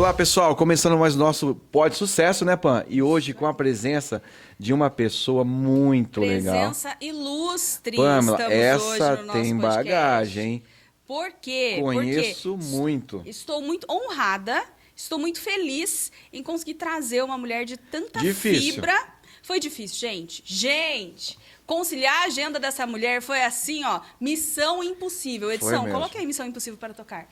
Olá, pessoal, começando mais nosso Pode Sucesso, né, Pan? E hoje com a presença de uma pessoa muito legal. Presença ilustre. Pamela, Estamos essa hoje no nosso tem podcast. bagagem, hein? Por quê? Conheço Porque muito. estou muito honrada, estou muito feliz em conseguir trazer uma mulher de tanta Difícil. fibra. Foi difícil, gente. Gente, conciliar a agenda dessa mulher foi assim, ó, missão impossível. Edição, mesmo. coloque aí missão impossível para tocar.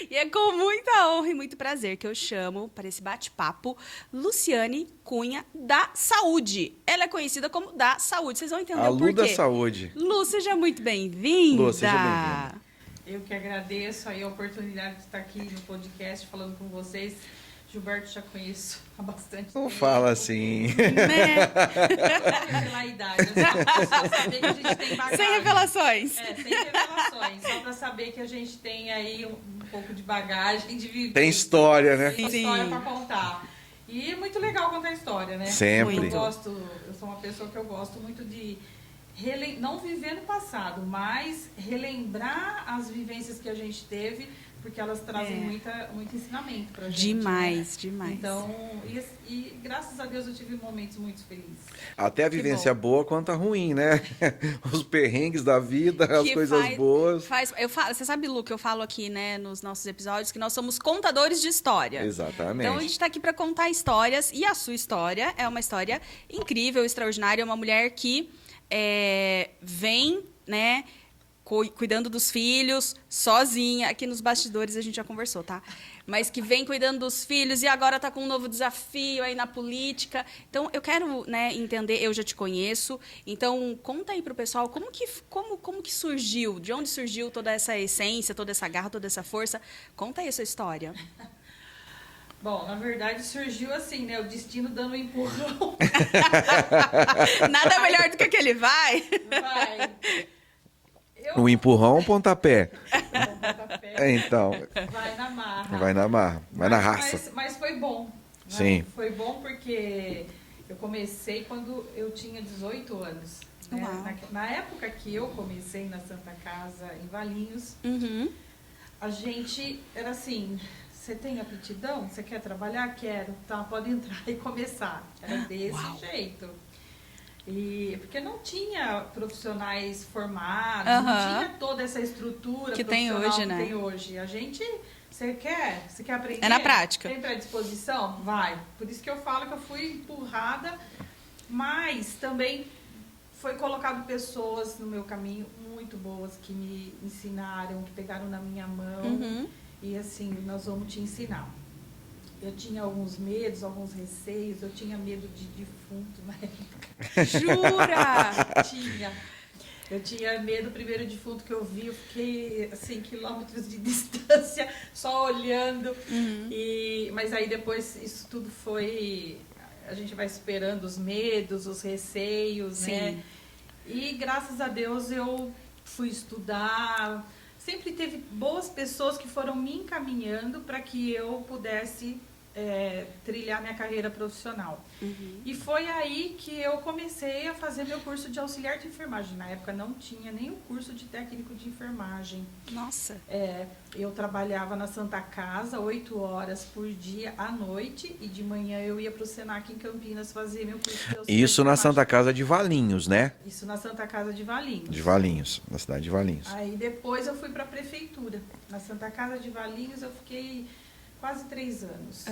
E é com muita honra e muito prazer que eu chamo para esse bate-papo Luciane Cunha da Saúde. Ela é conhecida como da Saúde. Vocês vão entender A o Lu porquê. da Saúde. Lu, seja muito bem-vinda. Lu, seja bem-vinda. Eu que agradeço aí a oportunidade de estar aqui no podcast falando com vocês. Gilberto já conheço há bastante tempo. Não fala assim. Né? Pela idade, só saber que a gente tem bagagem. Sem revelações. Sem revelações. Só para saber que a gente tem aí um pouco de bagagem, de viver. Tem história, né? Tem história para contar. E é muito legal contar história, né? Sempre. Eu sou uma pessoa que eu gosto muito de não viver no passado, mas relembrar as vivências que a gente teve, porque elas trazem muito ensinamento pra gente. Demais, né? demais. Então, e graças a Deus eu tive momentos muito felizes. Até a vivência boa quanto a ruim, né? Os perrengues da vida, as coisas boas. Você sabe, Lu, que eu falo aqui, né, nos nossos episódios, que nós somos contadores de história. Exatamente. Então, a gente está aqui para contar histórias, e a sua história é uma história incrível, extraordinária, é uma mulher que vem, né, cuidando dos filhos, sozinha. Aqui nos bastidores a gente já conversou, tá? Mas que vem cuidando dos filhos e agora está com um novo desafio aí na política. Então, eu quero, né, entender, eu já te conheço. Então, conta aí pro pessoal como que surgiu, de onde surgiu toda essa essência, toda essa garra, toda essa força. Conta aí a sua história. Bom, na verdade surgiu assim, né? O destino dando um empurrão. Nada melhor do que aquele vai. O empurrão ou o pontapé? Pontapé. Então. Vai na marra. Vai na marra, vai na raça. Mas foi bom. Né? Sim. Foi bom porque eu comecei quando eu tinha 18 anos. Né? Na época que eu comecei na Santa Casa, em Valinhos, a gente era assim... Você tem aptidão? Você quer trabalhar? Quero. Tá, pode entrar e começar. Era desse jeito. Porque não tinha profissionais formados, não tinha toda essa estrutura que tem hoje, né? Que tem hoje. A gente, você quer aprender? É na prática. Tem predisposição? Vai. Por isso que eu falo que eu fui empurrada, mas também foi colocado pessoas no meu caminho muito boas que me ensinaram, que pegaram na minha mão. E assim, nós vamos te ensinar. Eu tinha alguns medos, alguns receios. Eu tinha medo de defunto na época. Jura? Tinha. Eu tinha medo, o primeiro defunto que eu vi, eu fiquei, assim, quilômetros de distância, só olhando. Mas aí depois isso tudo foi... A gente vai superando os medos, os receios, né? E graças a Deus eu fui estudar... Sempre teve boas pessoas que foram me encaminhando para que eu pudesse trilhar minha carreira profissional. E foi aí que eu comecei a fazer meu curso de auxiliar de enfermagem. Na época não tinha nem o curso de técnico de enfermagem. Nossa! Eu trabalhava na Santa Casa 8 horas por dia à noite e de manhã eu ia para o Senac em Campinas fazer meu curso de auxiliar de Isso na enfermagem. Santa Casa de Valinhos, né? Isso na Santa Casa de Valinhos. De Valinhos, na cidade de Valinhos. Aí depois eu fui para a prefeitura. Na Santa Casa de Valinhos eu fiquei quase 3 anos.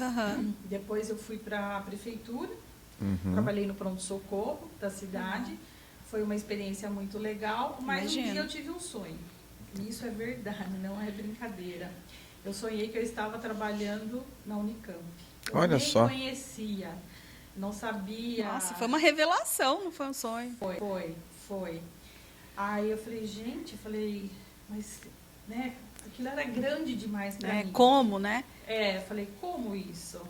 Depois eu fui para a prefeitura, trabalhei no pronto-socorro da cidade. Foi uma experiência muito legal, mas um dia eu tive um sonho. E isso é verdade, não é brincadeira. Eu sonhei que eu estava trabalhando na Unicamp. Olha só. Eu nem conhecia, não sabia. Nossa, foi uma revelação, não foi um sonho. Foi. Aí eu falei, mas, né, aquilo era grande demais para mim. Como, né? Falei, como isso?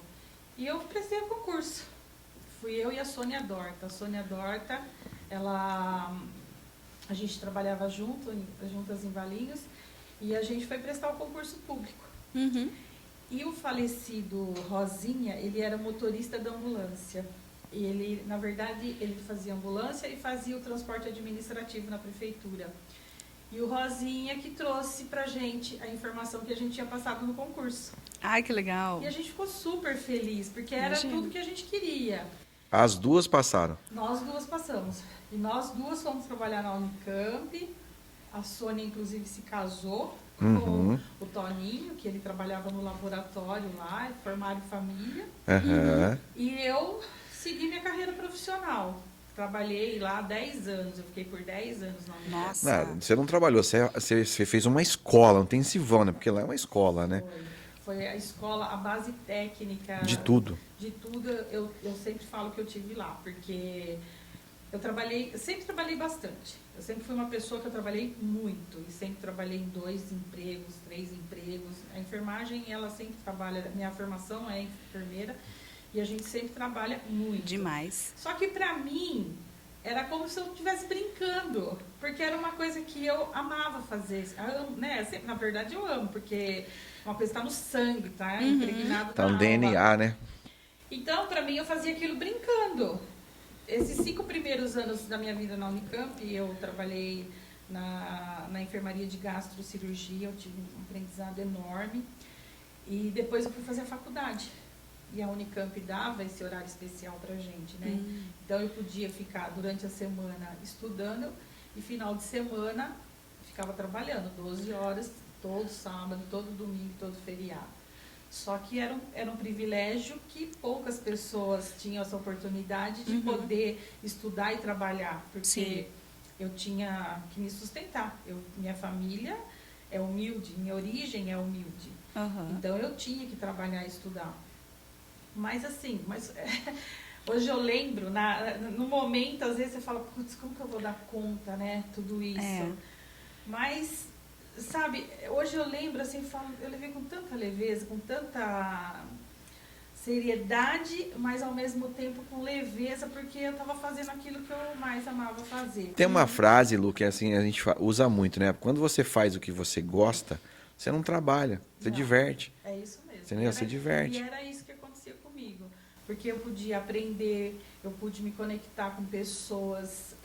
E eu prestei o concurso. Fui eu e a Sônia Dorta. A Sônia Dorta, a gente trabalhava juntas em Valinhos, e a gente foi prestar o concurso público. E o falecido Rosinha, ele era motorista da ambulância. E ele, na verdade, ele fazia ambulância e fazia o transporte administrativo na prefeitura. E o Rosinha que trouxe pra gente a informação que a gente tinha passado no concurso. Ai, que legal. E a gente ficou super feliz, porque era Imagino. tudo que a gente queria. As duas passaram. Nós duas passamos. E nós duas fomos trabalhar na Unicamp. A Sônia, inclusive, se casou Uhum. com o Toninho, que ele trabalhava no laboratório lá, formaram família. Aham. E eu segui minha carreira profissional. Trabalhei lá 10 anos, eu fiquei por 10 anos na Unicamp. Nossa. Não, você não trabalhou, você fez uma escola, não tem Silvão, né? Porque lá é uma escola, né? Foi a escola, a base técnica. De tudo. De tudo, eu sempre falo que eu tive lá, porque eu sempre trabalhei bastante. Eu sempre fui uma pessoa que eu trabalhei muito, e sempre trabalhei em 2 empregos, 3 empregos. A enfermagem, ela sempre trabalha, minha formação é enfermeira, e a gente sempre trabalha muito. Demais. Só que pra mim, era como se eu estivesse brincando, porque era uma coisa que eu amava fazer. Eu amo, né? Sempre, na verdade, eu amo, porque uma coisa está no sangue, tá impregnado Tá na no alma. DNA, né? Então, pra mim, eu fazia aquilo brincando. Esses 5 primeiros anos da minha vida na Unicamp, eu trabalhei na enfermaria de gastrocirurgia, eu tive um aprendizado enorme. E depois eu fui fazer a faculdade. E a Unicamp dava esse horário especial pra gente, né? Então eu podia ficar durante a semana estudando e final de semana ficava trabalhando 12 horas, todo sábado, todo domingo, todo feriado. Só que era um privilégio que poucas pessoas tinham essa oportunidade de poder estudar e trabalhar, porque Sim. eu tinha que me sustentar. Minha família é humilde, minha origem é humilde. Aham. Então eu tinha que trabalhar e estudar. Mas assim, hoje eu lembro, no momento, às vezes você fala, putz, como que eu vou dar conta, né? Tudo isso. É. Mas, sabe, hoje eu lembro, assim, eu levei com tanta leveza, com tanta seriedade, mas ao mesmo tempo com leveza, porque eu estava fazendo aquilo que eu mais amava fazer. Tem uma frase, Lu, que assim, a gente usa muito, né? Quando você faz o que você gosta, você não trabalha, você Não. diverte. É isso mesmo. Entendeu? Você diverte. E era isso que acontecia comigo. Porque eu podia aprender, eu pude me conectar com pessoas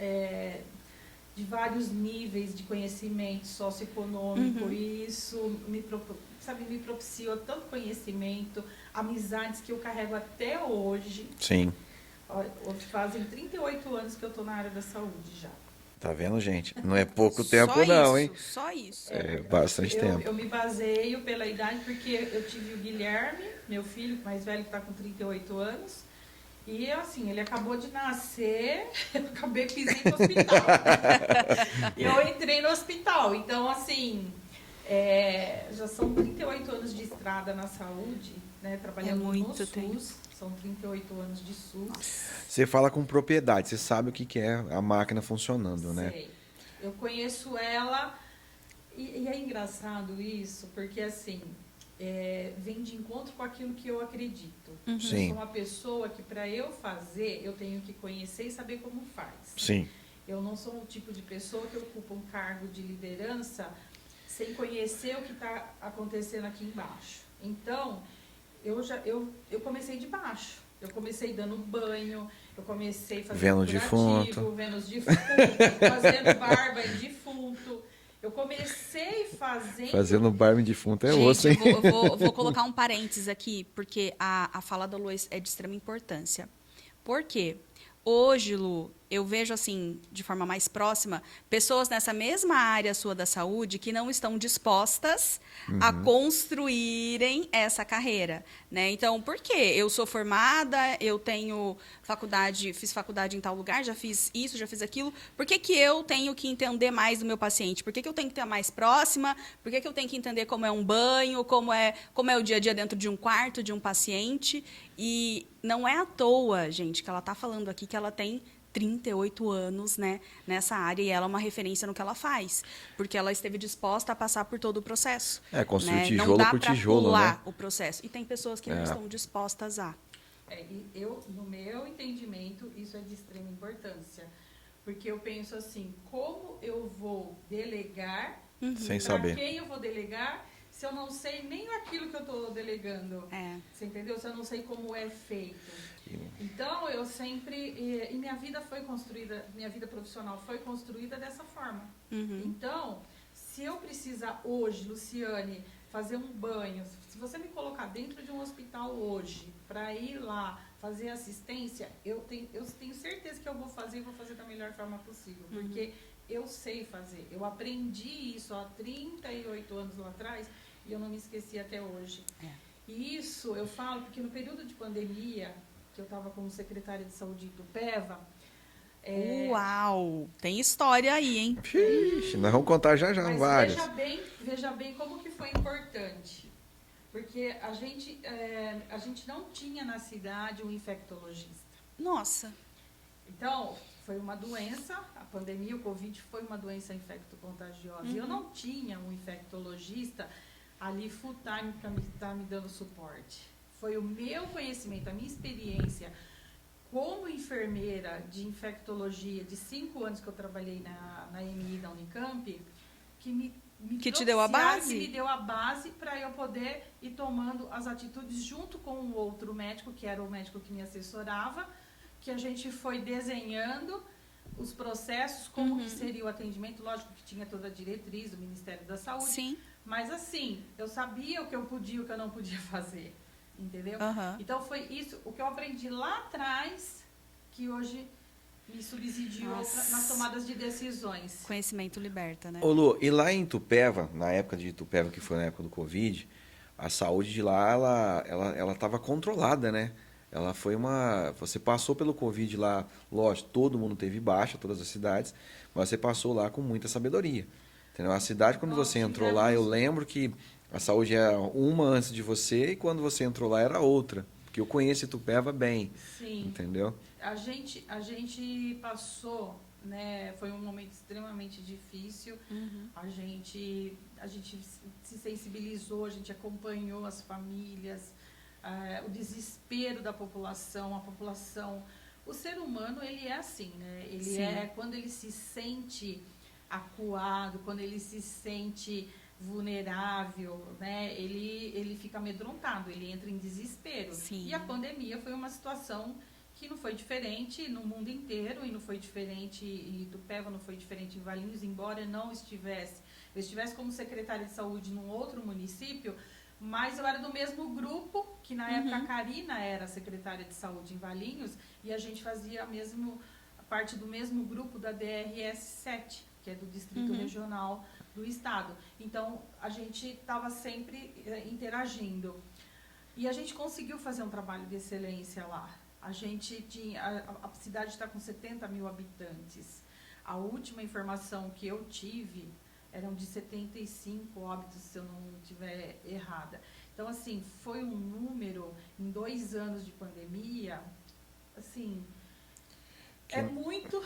de vários níveis de conhecimento socioeconômico. E isso me propiciou tanto conhecimento, amizades que eu carrego até hoje. Sim. Olha, fazem 38 anos que eu estou na área da saúde já. Tá vendo, gente? Não é pouco tempo, Só não, isso, hein? Só isso. É bastante tempo. Eu me baseio pela idade, porque eu tive o Guilherme, meu filho mais velho, que está com 38 anos. E assim, ele acabou de nascer, eu acabei pisando no hospital. Eu entrei no hospital. Então, assim, já são 38 anos de estrada na saúde, né? Trabalhando no muito SUS. tempo. São 38 anos de SUS. Você fala com propriedade, você sabe o que é a máquina funcionando, né? Sei. Eu conheço ela e é engraçado isso, porque assim, vem de encontro com aquilo que eu acredito. Eu Sim. sou uma pessoa que para eu fazer, eu tenho que conhecer e saber como faz. Sim. Eu não sou o tipo de pessoa que ocupa um cargo de liderança sem conhecer o que está acontecendo aqui embaixo. Então, eu comecei de baixo. Eu comecei dando banho, eu comecei fazendo curativo, vendo os defuntos, fazendo barba em defunto. Eu comecei Fazendo barba em defunto é Gente, osso, hein? eu vou colocar um parênteses aqui, porque a fala da Lu é de extrema importância. Por quê? Hoje, Lu, eu vejo assim, de forma mais próxima, pessoas nessa mesma área sua da saúde que não estão dispostas a construírem essa carreira, né? Então, por quê? Eu sou formada, eu tenho faculdade, fiz faculdade em tal lugar, já fiz isso, já fiz aquilo. Por que que eu tenho que entender mais do meu paciente? Por que que eu tenho que estar mais próxima? Por que que eu tenho que entender como é um banho, como é o dia a dia dentro de um quarto de um paciente? E não é à toa, gente, que ela está falando aqui que ela tem 38 anos, né, nessa área, e ela é uma referência no que ela faz, porque ela esteve disposta a passar por todo o processo. Construir né? tijolo não dá por pra tijolo, pular né? o processo. E tem pessoas que não estão dispostas a. No meu entendimento, isso é de extrema importância. Porque eu penso assim, como eu vou delegar, Sem para saber. quem eu vou delegar, se eu não sei nem aquilo que eu estou delegando? Você entendeu? Se eu não sei como é feito. Então, eu sempre... E minha vida foi construída, minha vida profissional foi construída dessa forma. Então, se eu precisar hoje, Luciane, fazer um banho, se você me colocar dentro de um hospital hoje, para ir lá fazer assistência, eu tenho certeza que eu vou fazer e vou fazer da melhor forma possível, porque eu sei fazer. Eu aprendi isso há 38 anos lá atrás e eu não me esqueci até hoje. E isso eu falo porque no período de pandemia, que eu estava como secretária de saúde do Itupeva, Uau! Tem história aí, hein? Ixi, nós vamos contar já mas várias. veja bem como que foi importante. Porque a gente não tinha na cidade um infectologista. Nossa. Então, foi uma doença, a pandemia, o Covid foi uma doença infecto-contagiosa. E eu não tinha um infectologista ali full time para me estar me dando suporte. Foi o meu conhecimento, a minha experiência como enfermeira de infectologia, de 5 anos que eu trabalhei na EMI da Unicamp, que te deu a base? Que me deu a base para eu poder ir tomando as atitudes junto com um outro médico, que era o médico que me assessorava, que a gente foi desenhando os processos, como que seria o atendimento. Lógico que tinha toda a diretriz do Ministério da Saúde. Sim. Mas assim, eu sabia o que eu podia e o que eu não podia fazer. Entendeu? Então foi isso, o que eu aprendi lá atrás, que hoje me subsidiou nas tomadas de decisões. Conhecimento liberta, né? Ô Lu, e lá em Itupeva, na época de Itupeva, que foi na época do Covid, a saúde de lá, ela estava controlada, né? Ela foi você passou pelo Covid lá, lógico, todo mundo teve baixa, todas as cidades, mas você passou lá com muita sabedoria. Entendeu? A cidade, quando você entrou lá, eu lembro que a saúde era uma antes de você e quando você entrou lá era outra. Porque eu conheço Itupeva bem. Sim. Entendeu? A gente passou, né? Foi um momento extremamente difícil. A gente se sensibilizou, a gente acompanhou as famílias, o desespero da população, o ser humano, ele é assim, né? Ele é quando ele se sente acuado, quando ele se sente vulnerável, né? Ele fica amedrontado, ele entra em desespero. Sim. E a pandemia foi uma situação que não foi diferente no mundo inteiro e não foi diferente em Itupeva, não foi diferente em Valinhos, embora eu estivesse como secretária de saúde num outro município, mas eu era do mesmo grupo, que na época a Karina era secretária de saúde em Valinhos, e a gente fazia parte do mesmo grupo da DRS 7, que é do Distrito Regional do Estado. Então, a gente estava sempre interagindo. E a gente conseguiu fazer um trabalho de excelência lá. A cidade está com 70 mil habitantes. A última informação que eu tive eram de 75 óbitos, se eu não estiver errada. Então, assim, foi um número, em 2 anos de pandemia, assim, muito...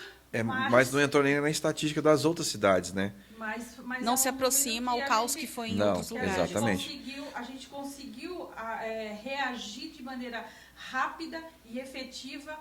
Mas não entrou nem na estatística das outras cidades, né? Mas não se aproxima ao caos que foi em outros lugares. Exatamente. A gente conseguiu reagir de maneira rápida e efetiva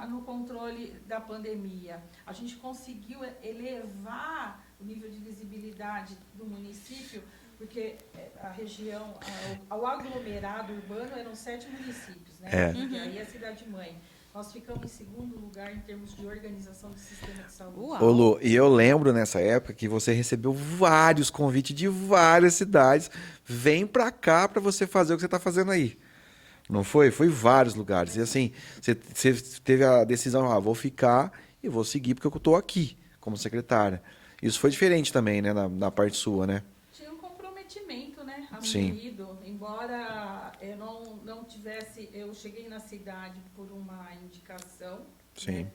no controle da pandemia. A gente conseguiu elevar o nível de visibilidade do município, porque a região, ao aglomerado urbano, eram 7 municípios, né? E aí a cidade-mãe. Nós ficamos em 2º lugar em termos de organização do sistema de saúde. Ô Lu, e eu lembro nessa época que você recebeu vários convites de várias cidades. Vem pra cá pra você fazer o que você tá fazendo aí. Não foi? Foi vários lugares. E assim, você teve a decisão, vou ficar e vou seguir porque eu tô aqui como secretária. Isso foi diferente também, né, na parte sua, né? Tinha um comprometimento, né, Sim. embora eu não tivesse, eu cheguei na cidade por uma indicação, Sim. né,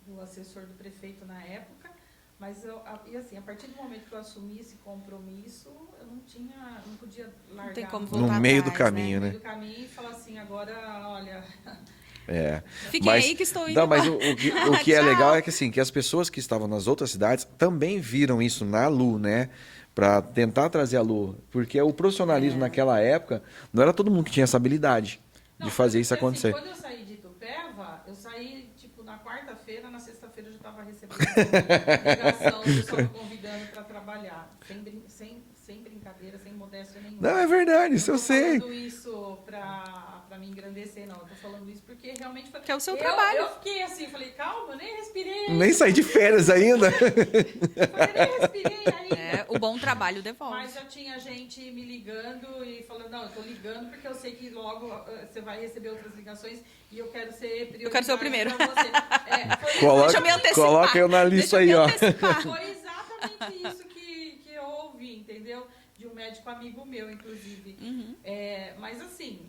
do assessor do prefeito na época, mas a partir do momento que eu assumi esse compromisso, eu não podia largar. Não tem como voltar no meio atrás, do caminho, no né? meio do caminho e falar assim, agora, olha... Fiquem aí que estou indo. Não, mas o que é legal é que, assim, que as pessoas que estavam nas outras cidades também viram isso na Lu, né? Para tentar trazer a Lu. Porque o profissionalismo naquela época, não era todo mundo que tinha essa habilidade de fazer isso acontecer. Assim, quando eu saí de Itupeva, eu saí, na quarta-feira, na sexta-feira eu já estava recebendo ligação, o pessoal me convidando para trabalhar. Sem brincadeira, sem modéstia nenhuma. Não, é verdade, isso eu sei. Falando isso para pra me engrandecer, não. Eu tô falando isso porque realmente foi... Que é o seu trabalho. Eu fiquei assim, falei, calma, eu nem respirei. Nem saí de férias ainda. Eu falei, nem respirei ainda. O bom trabalho devolve. Mas já tinha gente me ligando e falando, não, eu tô ligando porque eu sei que logo você vai receber outras ligações e eu quero ser prioritário. Eu quero ser o primeiro. Pra você. Deixa eu me antecipar. Coloca eu na lista aí, ó. Foi exatamente isso que eu ouvi, entendeu? De um médico amigo meu, inclusive. Mas assim,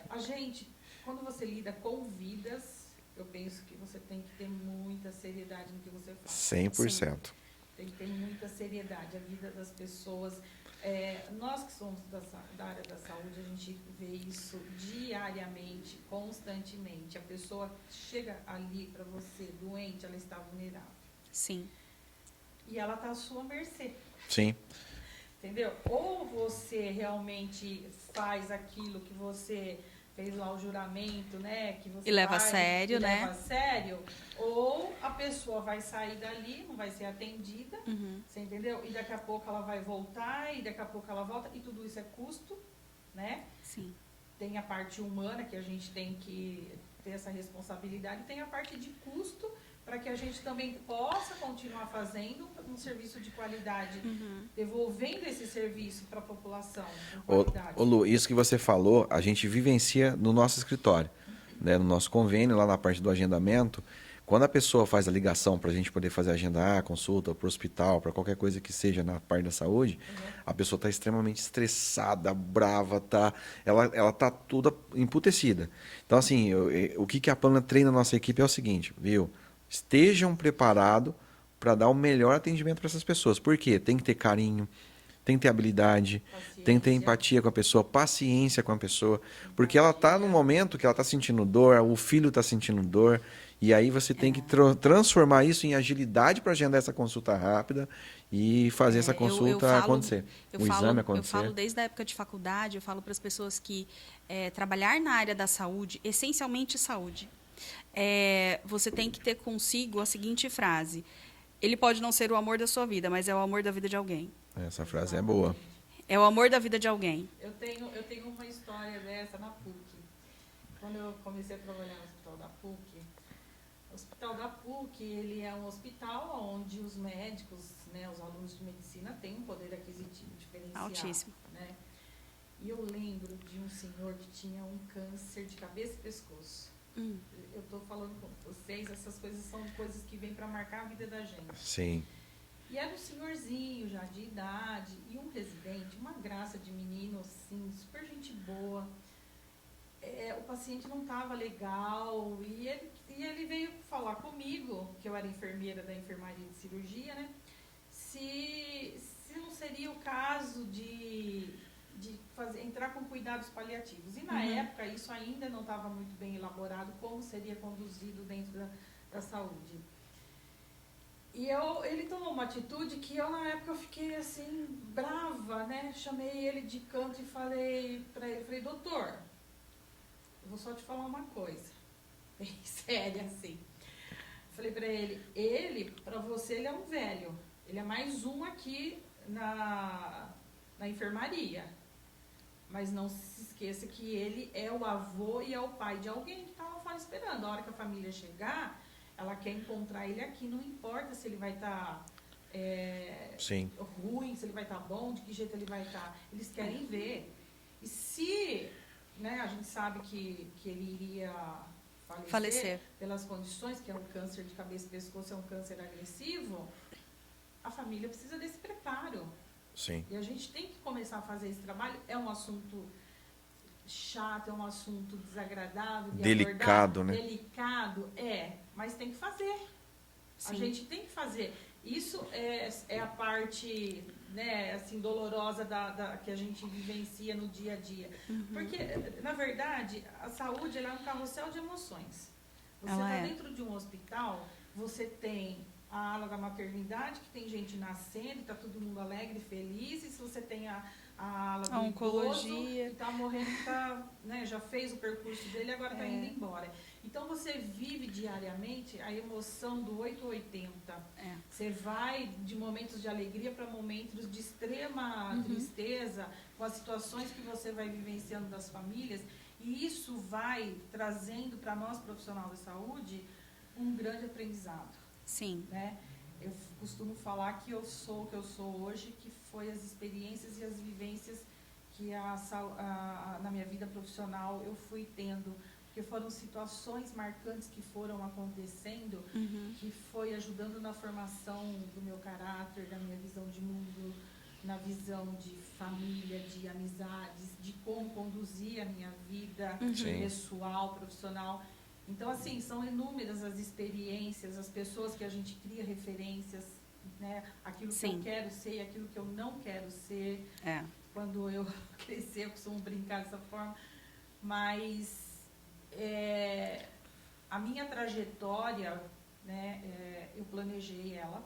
a gente, quando você lida com vidas, eu penso que você tem que ter muita seriedade no que você faz. 100%. Tem que ter muita seriedade. A vida das pessoas. Nós que somos da área da saúde, a gente vê isso diariamente, constantemente. A pessoa chega ali para você doente, ela está vulnerável. Sim. E ela está à sua mercê. Sim. Entendeu? Ou você realmente faz aquilo que você fez lá o juramento, né? Que você E leva a faz, sério, e né? leva a sério, ou a pessoa vai sair dali, não vai ser atendida, você entendeu? E daqui a pouco ela vai voltar, e daqui a pouco ela volta, e tudo isso é custo, né? Sim. Tem a parte humana, que a gente tem que ter essa responsabilidade, tem a parte de custo, para que a gente também possa continuar fazendo um serviço de qualidade, devolvendo esse serviço para a população com qualidade. Ô Lu, isso que você falou, a gente vivencia no nosso escritório, né? No nosso convênio, lá na parte do agendamento. Quando a pessoa faz a ligação para a gente poder fazer agendar consulta para o hospital, para qualquer coisa que seja na parte da saúde, a pessoa está extremamente estressada, brava, ela está toda emputecida. Então, assim, o que a Pamela treina na nossa equipe é o seguinte, viu? Estejam preparados para dar o melhor atendimento para essas pessoas. Por quê? Tem que ter carinho, tem que ter habilidade, tem que ter empatia com a pessoa, paciência com a pessoa, porque ela está num momento que ela está sentindo dor, o filho está sentindo dor, e aí você tem que transformar isso em agilidade para agendar essa consulta rápida e fazer essa consulta acontecer, exame acontecer. Eu falo desde a época de faculdade, eu falo para as pessoas que trabalhar na área da saúde, essencialmente saúde, você tem que ter consigo a seguinte frase: ele pode não ser o amor da sua vida, mas é o amor da vida de alguém. Essa frase é boa. É o amor da vida de alguém. Eu tenho uma história dessa na PUC. Quando eu comecei a trabalhar no hospital da PUC, o hospital da PUC, ele é um hospital onde os médicos, né, os alunos de medicina têm um poder aquisitivo diferenciado. Altíssimo. Né? E eu lembro de um senhor que tinha um câncer de cabeça e pescoço. Eu estou falando com vocês, essas coisas são coisas que vêm para marcar a vida da gente. Sim. E era um senhorzinho já de idade, e um residente, uma graça de menino, assim, super gente boa. O paciente não estava legal, e ele veio falar comigo, que eu era enfermeira da enfermaria de cirurgia, né? Se não seria o caso de entrar com cuidados paliativos. E na época isso ainda não estava muito bem elaborado, como seria conduzido dentro da saúde. E ele tomou uma atitude que eu, na época, eu fiquei assim, brava, né? Chamei ele de canto e falei para ele, doutor, eu vou só te falar uma coisa, bem séria assim. Falei para ele, para você, ele é um velho, ele é mais um aqui na enfermaria. Mas não se esqueça que ele é o avô e é o pai de alguém que estava fora esperando. A hora que a família chegar, ela quer encontrar ele aqui. Não importa se ele vai estar ruim, se ele vai estar bom, de que jeito ele vai estar. Eles querem ver. E se, né, a gente sabe que ele iria falecer pelas condições, que é um câncer de cabeça e pescoço, é um câncer agressivo, a família precisa desse preparo. Sim. E a gente tem que começar a fazer esse trabalho. É um assunto chato, é um assunto desagradável. Delicado, né? Delicado, mas tem que fazer. Sim. A gente tem que fazer. Isso é a parte, né, assim, dolorosa que a gente vivencia no dia a dia. Porque, na verdade, a saúde ela é um carrossel de emoções. Você está dentro de um hospital, você tem a ala da maternidade, que tem gente nascendo, está todo mundo alegre, feliz, e se você tem a ala do oncologia, que está morrendo, né, já fez o percurso dele, agora está indo embora. Então você vive diariamente a emoção do 880. Você vai de momentos de alegria para momentos de extrema tristeza, com as situações que você vai vivenciando das famílias. E isso vai trazendo para nós, profissionais da saúde, um grande aprendizado. Sim. Né? Eu costumo falar que eu sou o que eu sou hoje, que foi as experiências e as vivências que na minha vida profissional eu fui tendo, porque foram situações marcantes que foram acontecendo, que foi ajudando na formação do meu caráter, da minha visão de mundo, na visão de família, de amizades, de como conduzir a minha vida pessoal, profissional. Então, assim, são inúmeras as experiências, as pessoas que a gente cria referências, né? Aquilo que eu quero ser e aquilo que eu não quero ser. Quando eu crescer, eu costumo brincar dessa forma. Mas a minha trajetória, né, eu planejei ela.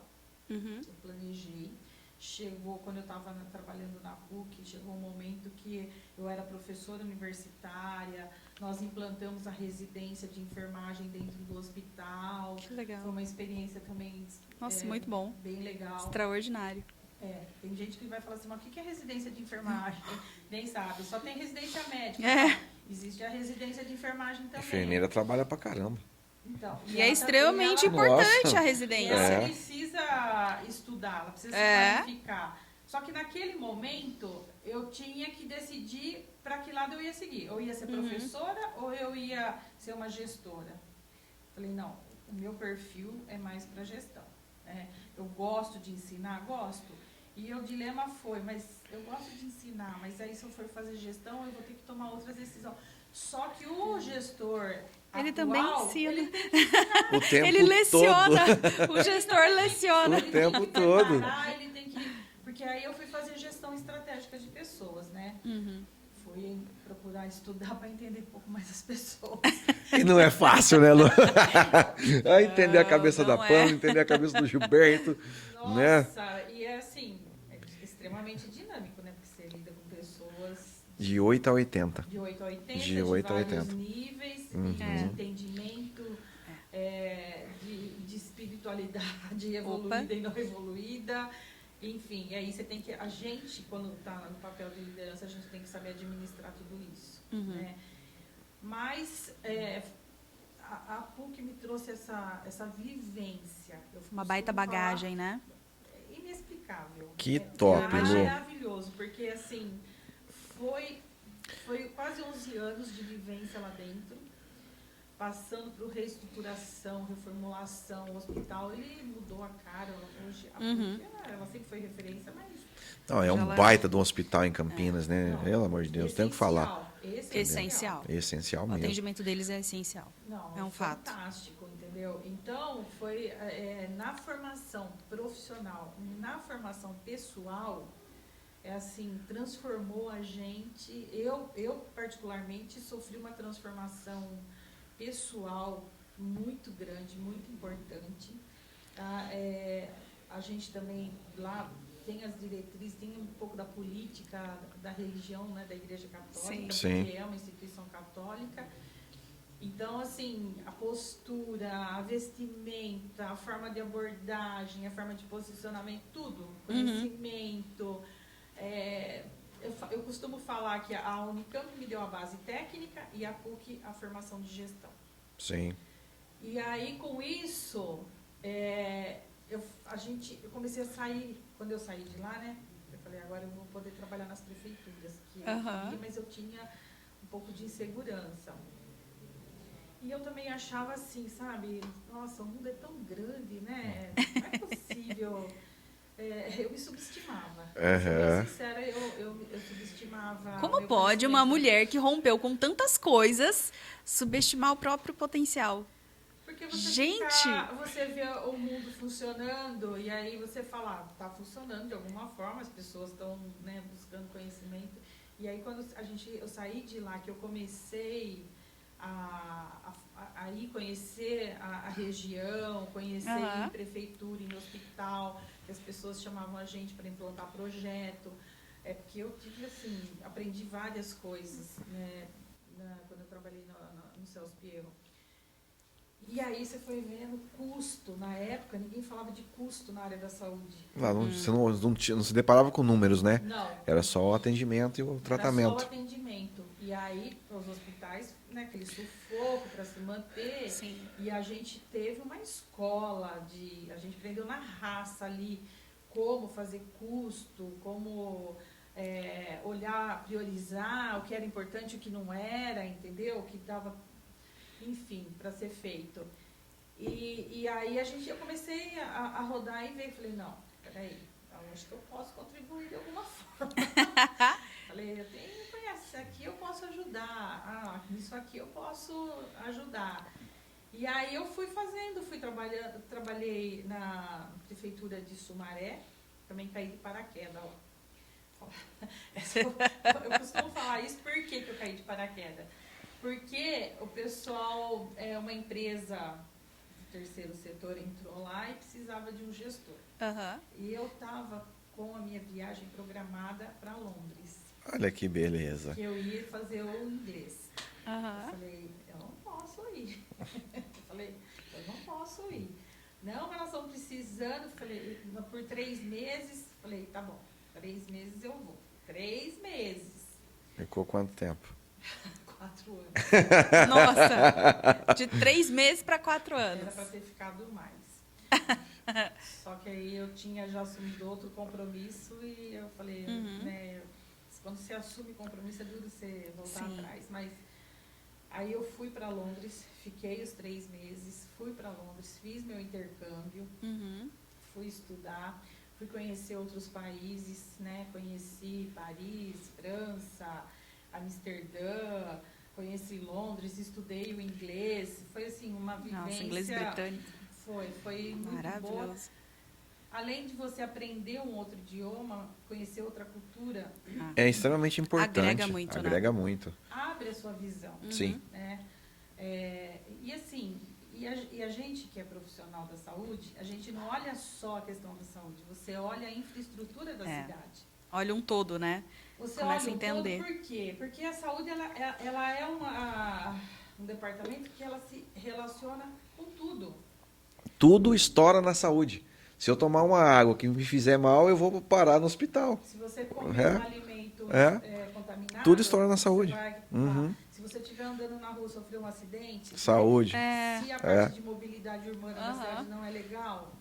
Eu planejei. Chegou, quando eu estava trabalhando na PUC, chegou um momento que eu era professora universitária, nós implantamos a residência de enfermagem dentro do hospital. Que legal. Foi uma experiência também muito bom. Bem legal. Extraordinário. Tem gente que vai falar assim, mas o que é residência de enfermagem? Nem sabe, só tem residência médica. Existe a residência de enfermagem também. A enfermeira trabalha pra caramba. Então, e é extremamente importante a residência. Ela precisa estudar, ela precisa se qualificar. Só que naquele momento, eu tinha que decidir para que lado eu ia seguir. Eu ia ser professora ou eu ia ser uma gestora? Falei, não, o meu perfil é mais para gestão. Né? Eu gosto de ensinar, gosto. E o dilema foi, mas eu gosto de ensinar, mas aí se eu for fazer gestão, eu vou ter que tomar outras decisões. Só que o gestor ele atual, também ensina. Ele tem que ensinar. O tempo ele leciona. todo. O gestor leciona. O tempo todo. Ele tem que... Porque aí eu fui fazer gestão estratégica de pessoas, né? Fui procurar estudar para entender um pouco mais as pessoas. E não é fácil, né, Lu? Entender a cabeça da Pamela, entender a cabeça do Gilberto. Nossa, né? E é assim, é extremamente dinâmico, né? Porque você lida com pessoas... De 8 a 80. De 8 a 80, de 8 a 80. vários níveis de entendimento, de espiritualidade evoluída e não evoluída. Enfim, e aí você tem que... A gente, quando está no papel de liderança, a gente tem que saber administrar tudo isso. Né? Mas a PUC me trouxe essa vivência. Uma baita bagagem, né? Inexplicável. Que top, Lu. É maravilhoso, porque assim... Foi quase 11 anos de vivência lá dentro, passando por reestruturação, reformulação, o hospital, ele mudou a cara. Hoje, a PUC, ela sempre foi referência, mas... Não, é um baita de um hospital em Campinas, né? Não, Pelo amor de Deus, tenho que falar. Essencial. Essencial O mesmo. atendimento deles é essencial. Não, é um fato. Fantástico, entendeu? Então, foi na formação profissional, na formação pessoal... assim, transformou a gente. Eu particularmente, sofri uma transformação pessoal muito grande, muito importante. Tá? A gente também lá tem as diretrizes, tem um pouco da política, da religião, né, da Igreja Católica, porque é uma instituição católica. Então, assim, a postura, a vestimenta, a forma de abordagem, a forma de posicionamento, tudo, conhecimento... eu costumo falar que a Unicamp me deu a base técnica e a PUC a formação de gestão. Sim. E aí, com isso, eu comecei a sair, quando eu saí de lá, né? Eu falei, agora eu vou poder trabalhar nas prefeituras, que eu queria, mas eu tinha um pouco de insegurança. E eu também achava assim, sabe? Nossa, o mundo é tão grande, né? Não é possível... eu me subestimava. Sendo sincera, eu subestimava. Como pode uma mulher que rompeu com tantas coisas subestimar o próprio potencial? Porque você vê o mundo funcionando e aí você fala, está funcionando de alguma forma, as pessoas estão, né, buscando conhecimento. E aí quando eu saí de lá, que eu comecei a ir conhecer a região, conhecer em prefeitura, em hospital, que as pessoas chamavam a gente para implantar projeto. Porque eu tive, assim, aprendi várias coisas, né, quando eu trabalhei no Celso Pierro. E aí você foi vendo custo. Na época, ninguém falava de custo na área da saúde. Você não se deparava com números, né? Não. Era só o atendimento e o tratamento. Era só o atendimento. E aí, os hospitais, né, aquele sufoco para se manter. Sim. E a gente teve uma escola, a gente aprendeu na raça ali como fazer custo, como olhar, priorizar o que era importante e o que não era, entendeu? O que dava, enfim, para ser feito. E aí eu comecei a rodar e ver, falei, não, peraí, eu acho que eu posso contribuir de alguma forma. Falei, eu tenho, conhece, aqui eu posso ajudar, isso aqui eu posso ajudar. E aí eu fui trabalhando, trabalhei na prefeitura de Sumaré, também caí de paraquedas, ó. Eu costumo falar isso, por que eu caí de paraquedas? Porque o pessoal, uma empresa do terceiro setor entrou lá e precisava de um gestor. Uhum. E eu estava com a minha viagem programada para Londres. Olha que beleza. Que eu ia fazer o inglês. Uhum. Eu falei, eu não posso ir. Eu não posso ir. Não, mas nós estamos precisando. Falei, por 3 meses. Falei, tá bom, 3 meses eu vou. 3 meses. Ficou quanto tempo? 4 anos. Nossa! De 3 meses para 4 anos. Era para ter ficado mais. Só que aí eu tinha já assumido outro compromisso e eu falei, né, quando você assume compromisso é duro você voltar atrás. Mas aí eu fui para Londres, fiquei os 3 meses, fui para Londres, fiz meu intercâmbio, fui estudar, fui conhecer outros países, né? Conheci Paris, França, Amsterdã, conheci Londres, estudei o inglês, foi assim uma vivência. Nossa, inglês britânico. Foi muito maravilhoso. Boa. Além de você aprender um outro idioma, conhecer outra cultura. É extremamente importante. Agrega muito, Agrega né? muito. Abre a sua visão. Sim. Né? E assim, a gente que é profissional da saúde, a gente não olha só a questão da saúde, você olha a infraestrutura da cidade. Olha um todo, né? Você começa olha a entender. Todo, por quê? Porque a saúde ela é um departamento que ela se relaciona com tudo. Tudo estoura na saúde. Se eu tomar uma água que me fizer mal, eu vou parar no hospital. Se você comer um alimento contaminado, tudo estoura na saúde. Se você estiver andando na rua e sofrer um acidente, saúde. Se a parte de mobilidade urbana da cidade não é legal,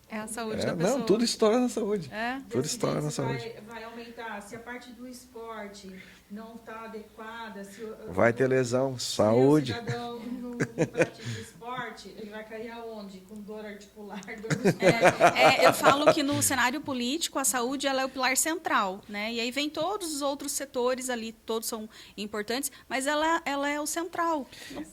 é a saúde da pessoa. Não, tudo estoura na saúde. Tudo estoura na saúde. Vai aumentar. Se a parte do esporte não está adequada, vai ter lesão, saúde. Se o cidadão não pratica esporte, ele vai cair aonde? Com dor articular, dor muscular. Eu falo que no cenário político a saúde ela é o pilar central, né? E aí vem todos os outros setores ali, todos são importantes, mas ela é o central.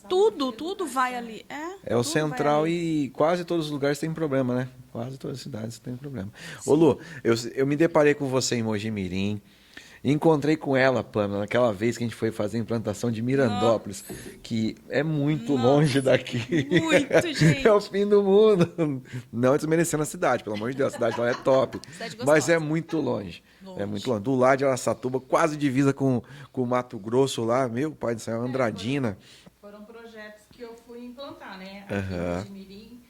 Tudo vai ali. É o central e quase todos os lugares têm problema, né? Quase todas as cidades têm problema. Sim. Ô Lu, eu me deparei com você em Mojimirim. Encontrei com ela, Pamela, naquela vez que a gente foi fazer a implantação de Mirandópolis, que é muito longe daqui. Muito, gente. É o fim do mundo. Não desmerecendo a cidade, pelo amor de Deus, a cidade lá é top. Mas é muito longe. É muito longe. Do lado de Araçatuba, quase divisa com o Mato Grosso lá, meu pai do céu, Andradina. Foram projetos que eu fui implantar, né? Aqui em Mojimirim,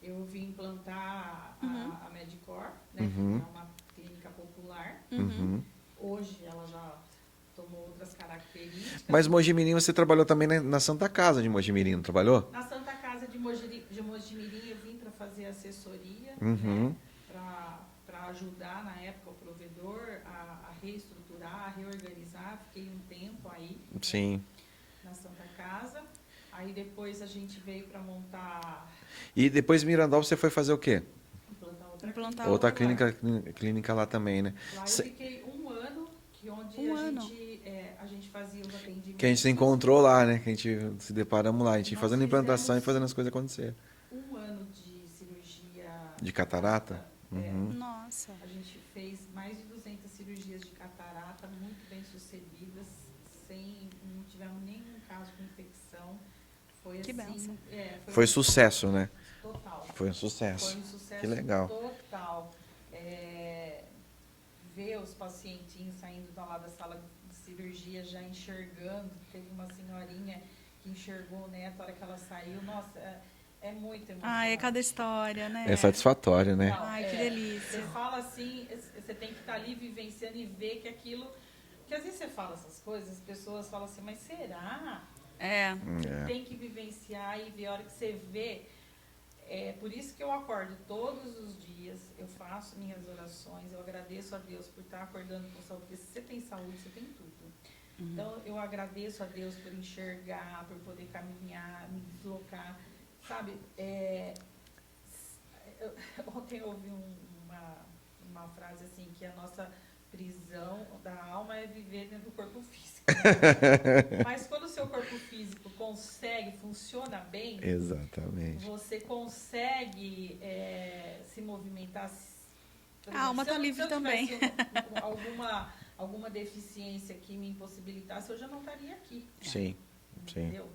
eu vim implantar a Medicor, né? Que é uma clínica popular. Hoje ela já tomou outras características. Mas Mojimirim, você trabalhou também na Santa Casa de Mojimirim, não trabalhou? Na Santa Casa de Mojimirim eu vim para fazer assessoria, né? Para ajudar na época o provedor a reestruturar, a reorganizar. Fiquei um tempo aí. Sim. Né? Na Santa Casa. Aí depois a gente veio para montar... E depois Mirandópolis você foi fazer o quê? Implantar outra clínica lá também, né? Lá eu fiquei um ano, onde a gente fazia os atendimentos. Que a gente se encontrou lá, né? Que a gente se deparamos lá, a gente fazendo implantação e fazendo as coisas acontecer. Um ano de cirurgia... De catarata? Nossa. A gente fez mais de 200 cirurgias de catarata, muito bem sucedidas, não tivemos nenhum caso com infecção. Foi que assim, benção. Foi sucesso, né? Total. Foi um sucesso. Foi um sucesso que legal. Total. Ver os pacientinhos saindo da sala de cirurgia já enxergando. Teve uma senhorinha que enxergou o neto, a hora que ela saiu. Nossa, é muito emocionante. É cada história, né? É satisfatório, né? Ai, que delícia. Você fala assim, você tem que estar ali vivenciando e ver que aquilo Porque às vezes você fala essas coisas, as pessoas falam assim, mas será? É. Tem que vivenciar e ver a hora que você vê. É por isso que eu acordo todos os dias, eu faço minhas orações, eu agradeço a Deus por estar acordando com saúde, porque se você tem saúde, você tem tudo. Então, eu agradeço a Deus por enxergar, por poder caminhar, me deslocar, sabe? Ontem eu ouvi uma frase assim, que a nossa prisão da alma é viver dentro do corpo físico. Mas quando o seu corpo físico funciona bem, Exatamente. você consegue se movimentar. A alma está livre também. Alguma deficiência que me impossibilitasse, eu já não estaria aqui. Sim, Entendeu?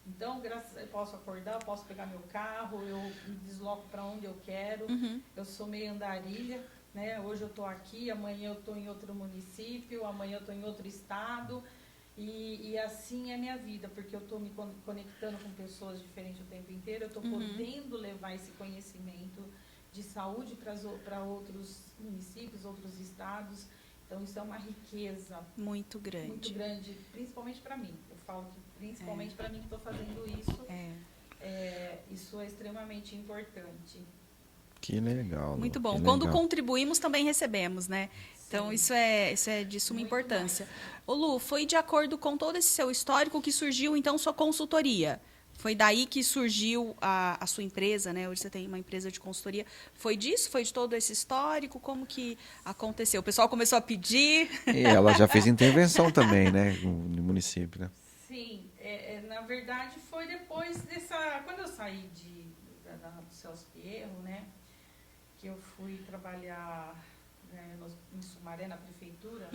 Então, eu posso acordar, eu posso pegar meu carro, eu me desloco para onde eu quero. Eu sou meio andarilha, né? Hoje eu estou aqui, amanhã eu estou em outro município, amanhã eu estou em outro estado. E assim é a minha vida, porque eu estou me conectando com pessoas diferentes o tempo inteiro, eu estou podendo levar esse conhecimento de saúde para outros municípios, outros estados. Então, isso é uma riqueza muito grande, principalmente para mim. Eu falo que principalmente para mim que estou fazendo isso, isso é extremamente importante. Que legal. Muito bom. Que Quando legal. contribuímos, também recebemos, né? Então, isso é de suma Muito importância. mais. Ô Lu, foi de acordo com todo esse seu histórico que surgiu, então, sua consultoria? Foi daí que surgiu a sua empresa, né? Hoje você tem uma empresa de consultoria. Foi disso? Foi de todo esse histórico? Como que aconteceu? O pessoal começou a pedir? E ela já fez intervenção também, né? No município, né? Sim, na verdade foi depois quando eu saí do Celso Pierro, né? Que eu fui trabalhar em Sumaré, na prefeitura,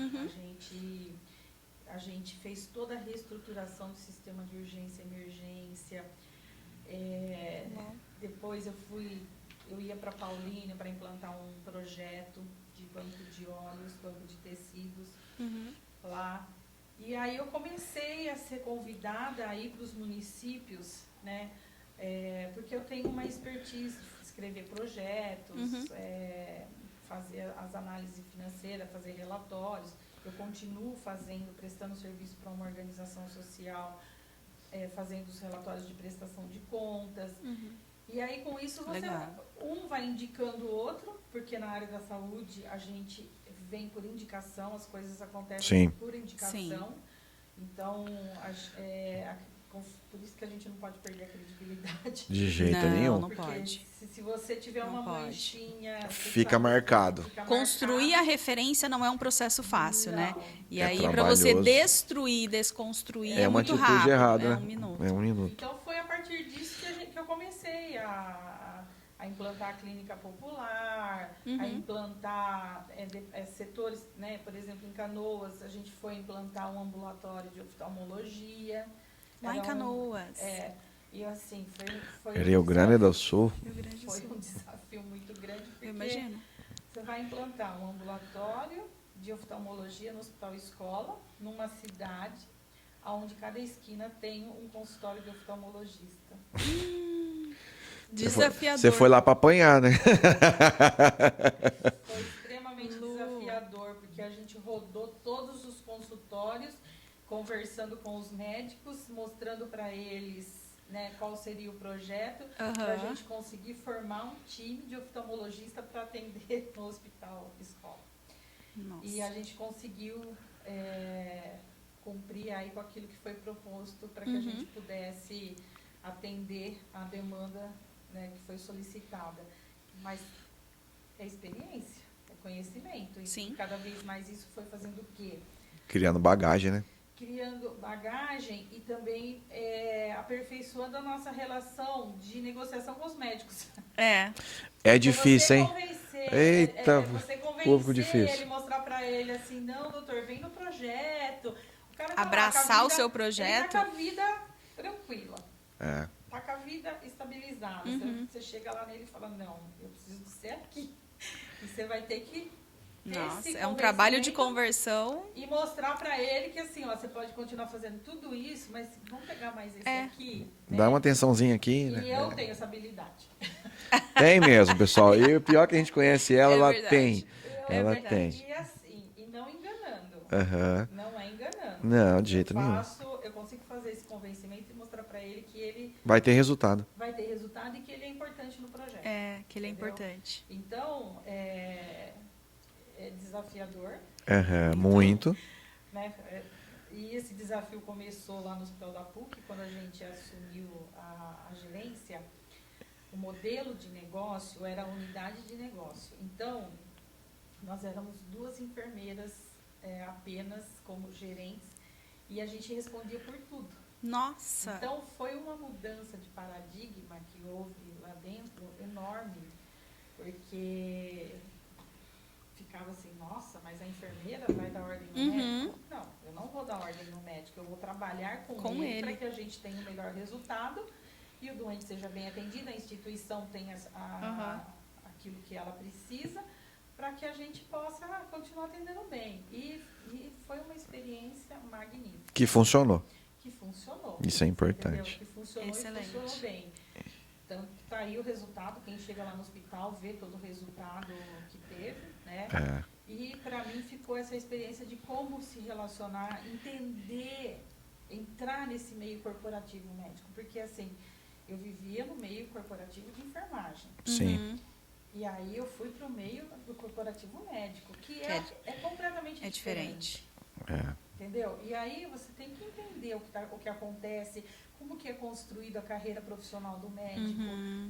a gente fez toda a reestruturação do sistema de urgência e emergência. Depois eu ia para Paulínia para implantar um projeto de banco de óleos, banco de tecidos lá. E aí eu comecei a ser convidada a ir para os municípios, né? Porque eu tenho uma expertise de escrever projetos, fazer as análises financeiras, fazer relatórios. Eu continuo prestando serviço para uma organização social, fazendo os relatórios de prestação de contas. E aí, com isso, um vai indicando o outro, porque na área da saúde a gente vem por indicação, as coisas acontecem por indicação. Sim. Então, por isso que a gente não pode perder a credibilidade. De jeito nenhum. Não Porque pode. se você tiver uma manchinha... Fica marcado. Construir a referência não é um processo fácil, né? E aí, para trabalhoso. você destruir, desconstruir, é uma muito atitude rápido. errada, É né? um minuto. É um minuto. Então, foi a partir disso que eu comecei a implantar a clínica popular, a implantar setores, né? Por exemplo, em Canoas, a gente foi implantar um ambulatório de oftalmologia. Lá em Canoas. E assim, foi Rio Grande do Sul. foi um desafio muito grande, porque Eu imagino. você vai implantar um ambulatório de oftalmologia no Hospital Escola, numa cidade onde cada esquina tem um consultório de oftalmologista. Desafiador. Você foi lá para apanhar, né? Foi extremamente desafiador, porque a gente rodou todos os consultórios, conversando com os médicos, mostrando para eles, né, qual seria o projeto, para a gente conseguir formar um time de oftalmologista para atender no Hospital Escola. Nossa. E a gente conseguiu cumprir aí com aquilo que foi proposto para que a gente pudesse atender a demanda, né, que foi solicitada. Mas é experiência, é conhecimento. Sim. E cada vez mais isso foi fazendo o quê? Criando bagagem, né? Criando bagagem e também aperfeiçoando a nossa relação de negociação com os médicos. É difícil, hein? Eita, você convencer público difícil. ele, mostrar para ele assim, não, doutor, vem no projeto. O cara tá Abraçar lá, o seu projeto. Ele tá com a vida tranquila. É. Tá com a vida estabilizada. Você chega lá nele e fala, não, eu preciso de você aqui. E você vai ter que Nossa, é um trabalho de convencimento conversão. e mostrar para ele que assim, ó, você pode continuar fazendo tudo isso, mas vamos pegar mais esse aqui. Né? Dá uma atençãozinha aqui, E né? eu tenho essa habilidade. Tem mesmo, pessoal. E o pior que a gente conhece ela, ela verdade. tem. Ela verdade. tem. E assim, e não enganando. Aham. Não é enganando. Não, de jeito nenhum. Eu consigo fazer esse convencimento e mostrar para ele que ele Vai ter resultado. vai ter resultado e que ele é importante no projeto. Que ele é Entendeu? importante. Então, é desafiador, Aham, muito. né? E esse desafio começou lá no Hospital da PUC, quando a gente assumiu a gerência. O modelo de negócio era a unidade de negócio. Então, nós éramos 2 enfermeiras apenas como gerentes e a gente respondia por tudo. Nossa! Então, foi uma mudança de paradigma que houve lá dentro enorme, porque ficava assim, nossa, mas a enfermeira vai dar ordem no médico? Não, eu não vou dar ordem no médico, eu vou trabalhar com ele para que a gente tenha o melhor resultado e o doente seja bem atendido, a instituição tenha aquilo que ela precisa, para que a gente possa continuar atendendo bem. E foi uma experiência magnífica. Que funcionou. Que funcionou. Isso é importante. Entendeu? Que funcionou. Excelente. E funcionou bem. Então, tá aí o resultado, quem chega lá no hospital vê todo o resultado que teve, né? E para mim ficou essa experiência de como se relacionar, entender, entrar nesse meio corporativo médico, porque assim, eu vivia no meio corporativo de enfermagem. Sim. E aí eu fui para o meio do corporativo médico, que é completamente diferente. Entendeu? E aí você tem que entender o que acontece, como que é construída a carreira profissional do médico,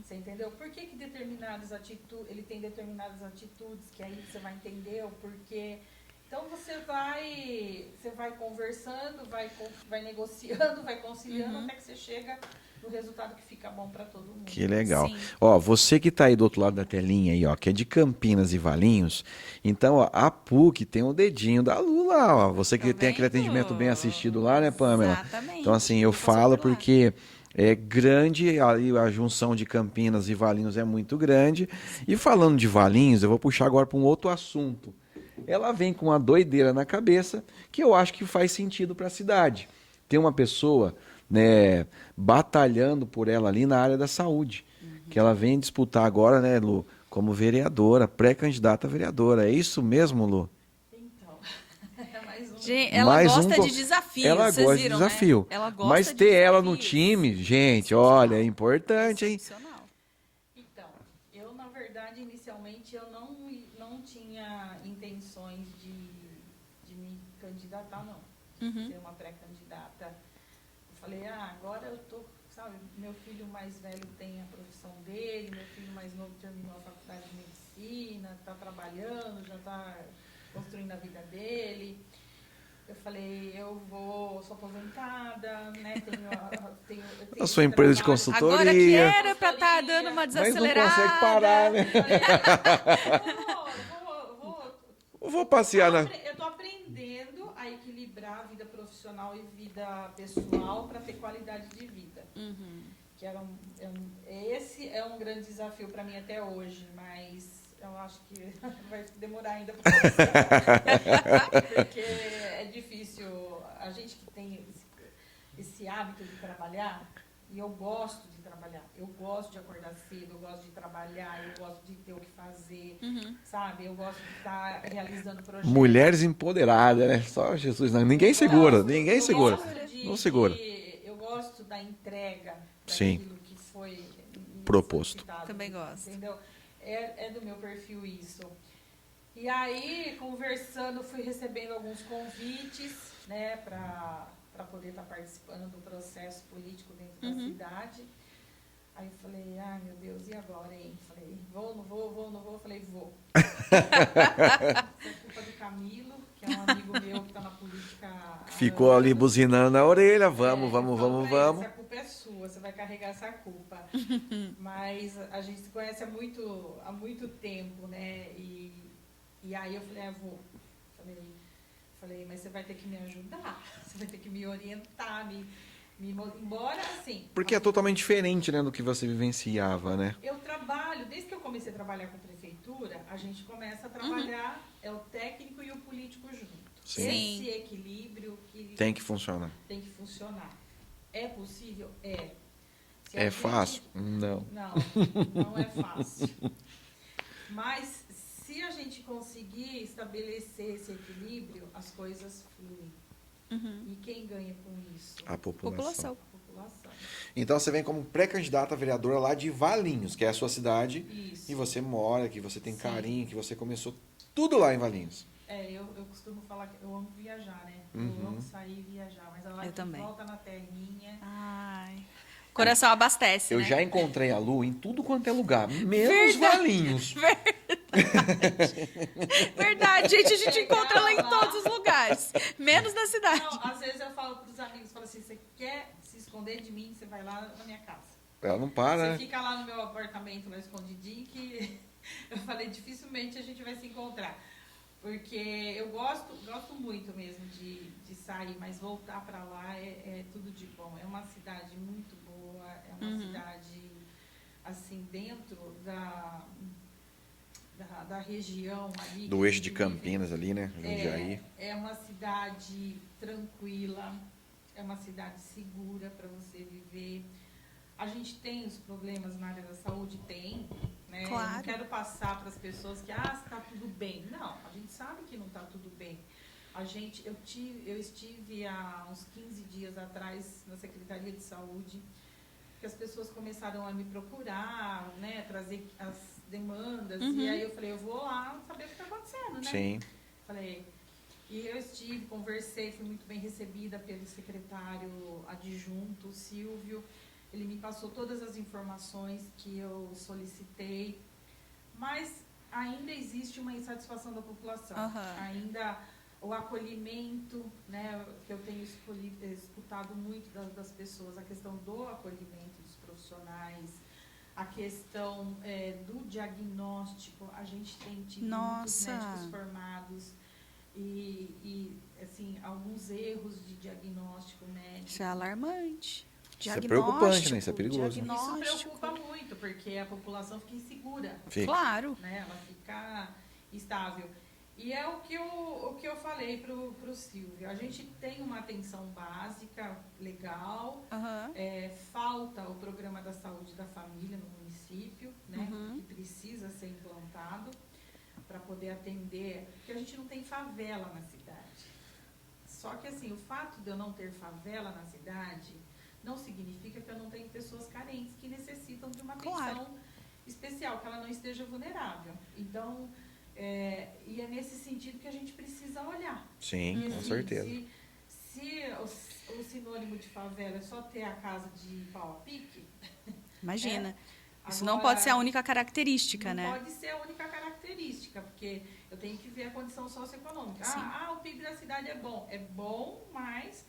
você entendeu? Por que determinadas atitudes, ele tem determinadas atitudes, que aí você vai entender o porquê. Então você vai conversando, vai negociando, vai conciliando, até que você chega no resultado que fica bom para todo mundo. Que legal. Sim. Ó, você que tá aí do outro lado da telinha aí, ó, que é de Campinas e Valinhos, então, ó, a PUC tem o dedinho da Lula, ó. Você que tem aquele atendimento bem assistido lá, né, Pamela? Exatamente. Então, assim, eu falo porque é grande, a junção de Campinas e Valinhos é muito grande. E falando de Valinhos, eu vou puxar agora para um outro assunto. Ela vem com uma doideira na cabeça que eu acho que faz sentido para a cidade. Tem uma pessoa, né, batalhando por ela ali na área da saúde, que ela vem disputar agora, né, Lu, como vereadora, pré-candidata a vereadora. É isso mesmo, Lu? Então, é mais um. Gente, ela Mais gosta um de desafios, Ela vocês gosta de viram, desafio. né? Ela gosta Mas de ter ela no desafios. time, gente, Excepcional. olha, é importante, hein? Excepcional. Então, eu na verdade, inicialmente, eu não tinha intenções de me candidatar, não. Ser uma pré-candidata. Eu falei, agora eu tô, sabe, meu filho mais velho tem a profissão dele, meu filho mais novo terminou a faculdade de medicina, está trabalhando, já está construindo a vida dele. Eu falei, sou aposentada, né? Tenho A sua empresa de trabalho. consultoria. Agora que era pra estar dando uma Mas não desacelerada. consegue parar, né? Vou passear na... Eu tô aprendendo a equilibrar a vida profissional e vida pessoal para ter qualidade de vida. Que esse é um grande desafio para mim até hoje, mas eu acho que vai demorar ainda para porque é difícil. A gente que tem esse hábito de trabalhar, e eu gosto de trabalhar, eu gosto de acordar cedo, eu gosto de trabalhar, eu gosto de ter o que fazer, sabe? Eu gosto de estar realizando projetos. Mulheres empoderadas, né? Só Jesus, não. Ninguém segura, ninguém segura. Não segura. Eu gosto da entrega Sim. daquilo que foi Proposto. solicitado, Também gosto. Entendeu? É do meu perfil isso. E aí, conversando, fui recebendo alguns convites, né, para poder estar participando do processo político dentro da cidade. Aí eu falei, ai meu Deus, e agora, hein? Falei, vou, não vou? Eu falei, vou. Isso é culpa do Camilo, que é um amigo meu que está na política. Ficou ali buzinando na orelha, vamos. Essa culpa é sua, você vai carregar essa culpa. Mas a gente se conhece há muito tempo, né? E aí eu falei, vou. Falei, mas você vai ter que me ajudar, você vai ter que me orientar, embora assim... Porque é totalmente diferente, né, do que você vivenciava, né? Eu trabalho, desde que eu comecei a trabalhar com a prefeitura, a gente começa a trabalhar, é o técnico e o político junto. Sim. Esse equilíbrio que Tem que funcionar. tem que funcionar. É possível? É. Se É fácil? Não. Não é fácil. Mas se a gente conseguir estabelecer esse equilíbrio, as coisas fluem. E quem ganha com isso? A população. A população. Então você vem como pré-candidata a vereadora lá de Valinhos, que é a sua cidade. Isso. E você mora, que você tem Sim. carinho, que você começou tudo lá em Valinhos. Eu costumo falar que eu amo viajar, né? Uhum. Eu amo sair e viajar, mas a Eu live também. volta na terrinha. Ai. O coração abastece, Eu né? já encontrei a Lu em tudo quanto é lugar, menos Valinhos. Verdade, gente, a gente encontra ela em todos os lugares, menos na cidade. Não, às vezes eu falo pros amigos, falo assim, você quer se esconder de mim, você vai lá na minha casa. Ela não para, Você né? fica lá no meu apartamento, lá escondidinho, que eu falei, dificilmente a gente vai se encontrar. Porque eu gosto muito mesmo de sair, mas voltar para lá é tudo de bom. É uma cidade muito boa, é uma cidade, assim, dentro da região ali. Do que eixo de vive. Campinas ali, né? Jundiaí. É uma cidade tranquila, é uma cidade segura para você viver. A gente tem os problemas na área da saúde? Tem, né? Claro. Eu não quero passar para as pessoas que, está tudo bem. Não, a gente sabe que não está tudo bem. Eu estive há uns 15 dias atrás na Secretaria de Saúde, que as pessoas começaram a me procurar, né? Trazer as demandas. E aí eu falei, eu vou lá saber o que está acontecendo, né? Sim. Falei, e eu estive, conversei, fui muito bem recebida pelo secretário adjunto, Silvio. Ele me passou todas as informações que eu solicitei, mas ainda existe uma insatisfação da população. Ainda o acolhimento, né, que eu tenho escutado muito das pessoas, a questão do acolhimento dos profissionais, a questão do diagnóstico. A gente tem tido muitos médicos formados e assim, alguns erros de diagnóstico médico. Isso é alarmante. Isso é preocupante, né? Isso é perigoso. Isso preocupa muito, porque a população fica insegura. Fica. Claro. Né? Ela fica instável. E é o que eu falei pro Silvio. A gente tem uma atenção básica, legal. Falta o programa da saúde da família no município, né? Que precisa ser implantado para poder atender. Porque a gente não tem favela na cidade. Só que assim, o fato de eu não ter favela na cidade não significa que eu não tenho pessoas carentes que necessitam de uma atenção especial, que ela não esteja vulnerável. Então, e é nesse sentido que a gente precisa olhar. Sim, e, com assim, certeza. Se o sinônimo de favela é só ter a casa de pau a pique... Imagina. Isso Agora, não pode ser a única característica, né? Não pode ser a única característica, porque eu tenho que ver a condição socioeconômica. Sim. O PIB da cidade é bom. É bom, mas...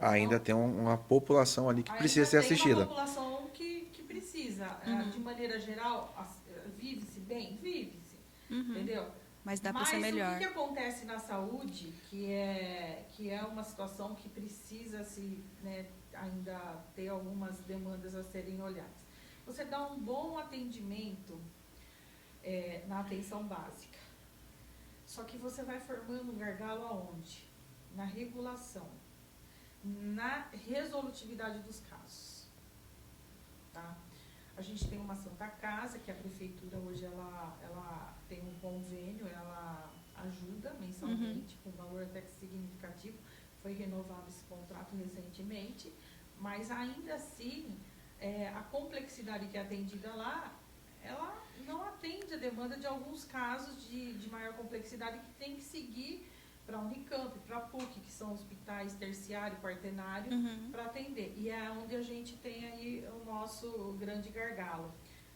Ainda tem uma população ali que precisa ser assistida. Uma população que precisa. De maneira geral, vive-se bem? Vive-se. Entendeu? Mas dá para ser melhor. Mas o que acontece na saúde, que é uma situação que precisa né, ainda ter algumas demandas a serem olhadas. Você dá um bom atendimento na atenção básica. Só que você vai formando um gargalo aonde? Na regulação. Na resolutividade dos casos. Tá? A gente tem uma Santa Casa, que a prefeitura hoje ela tem um convênio, ela ajuda mensalmente, com valor até que significativo. Foi renovado esse contrato recentemente, mas ainda assim, a complexidade que é atendida lá, ela não atende a demanda de alguns casos de maior complexidade que tem que seguir para a Unicamp, para a PUC, que são hospitais terciário, quaternário, para atender. E é onde a gente tem aí o nosso grande gargalo.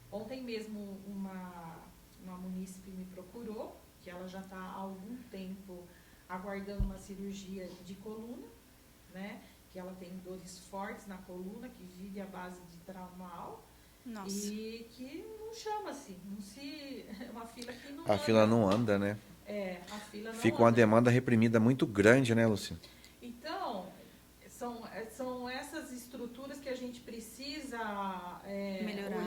Ontem mesmo uma munícipe me procurou, que ela já está há algum tempo aguardando uma cirurgia de coluna, né? Que ela tem dores fortes na coluna, que vive à base de Tramal. Nossa. E que não chama-se, uma fila que não anda. A fila não anda, né? A fila não Fica uma anda. demanda reprimida muito grande, né, Luciano? Então, são essas estruturas que a gente precisa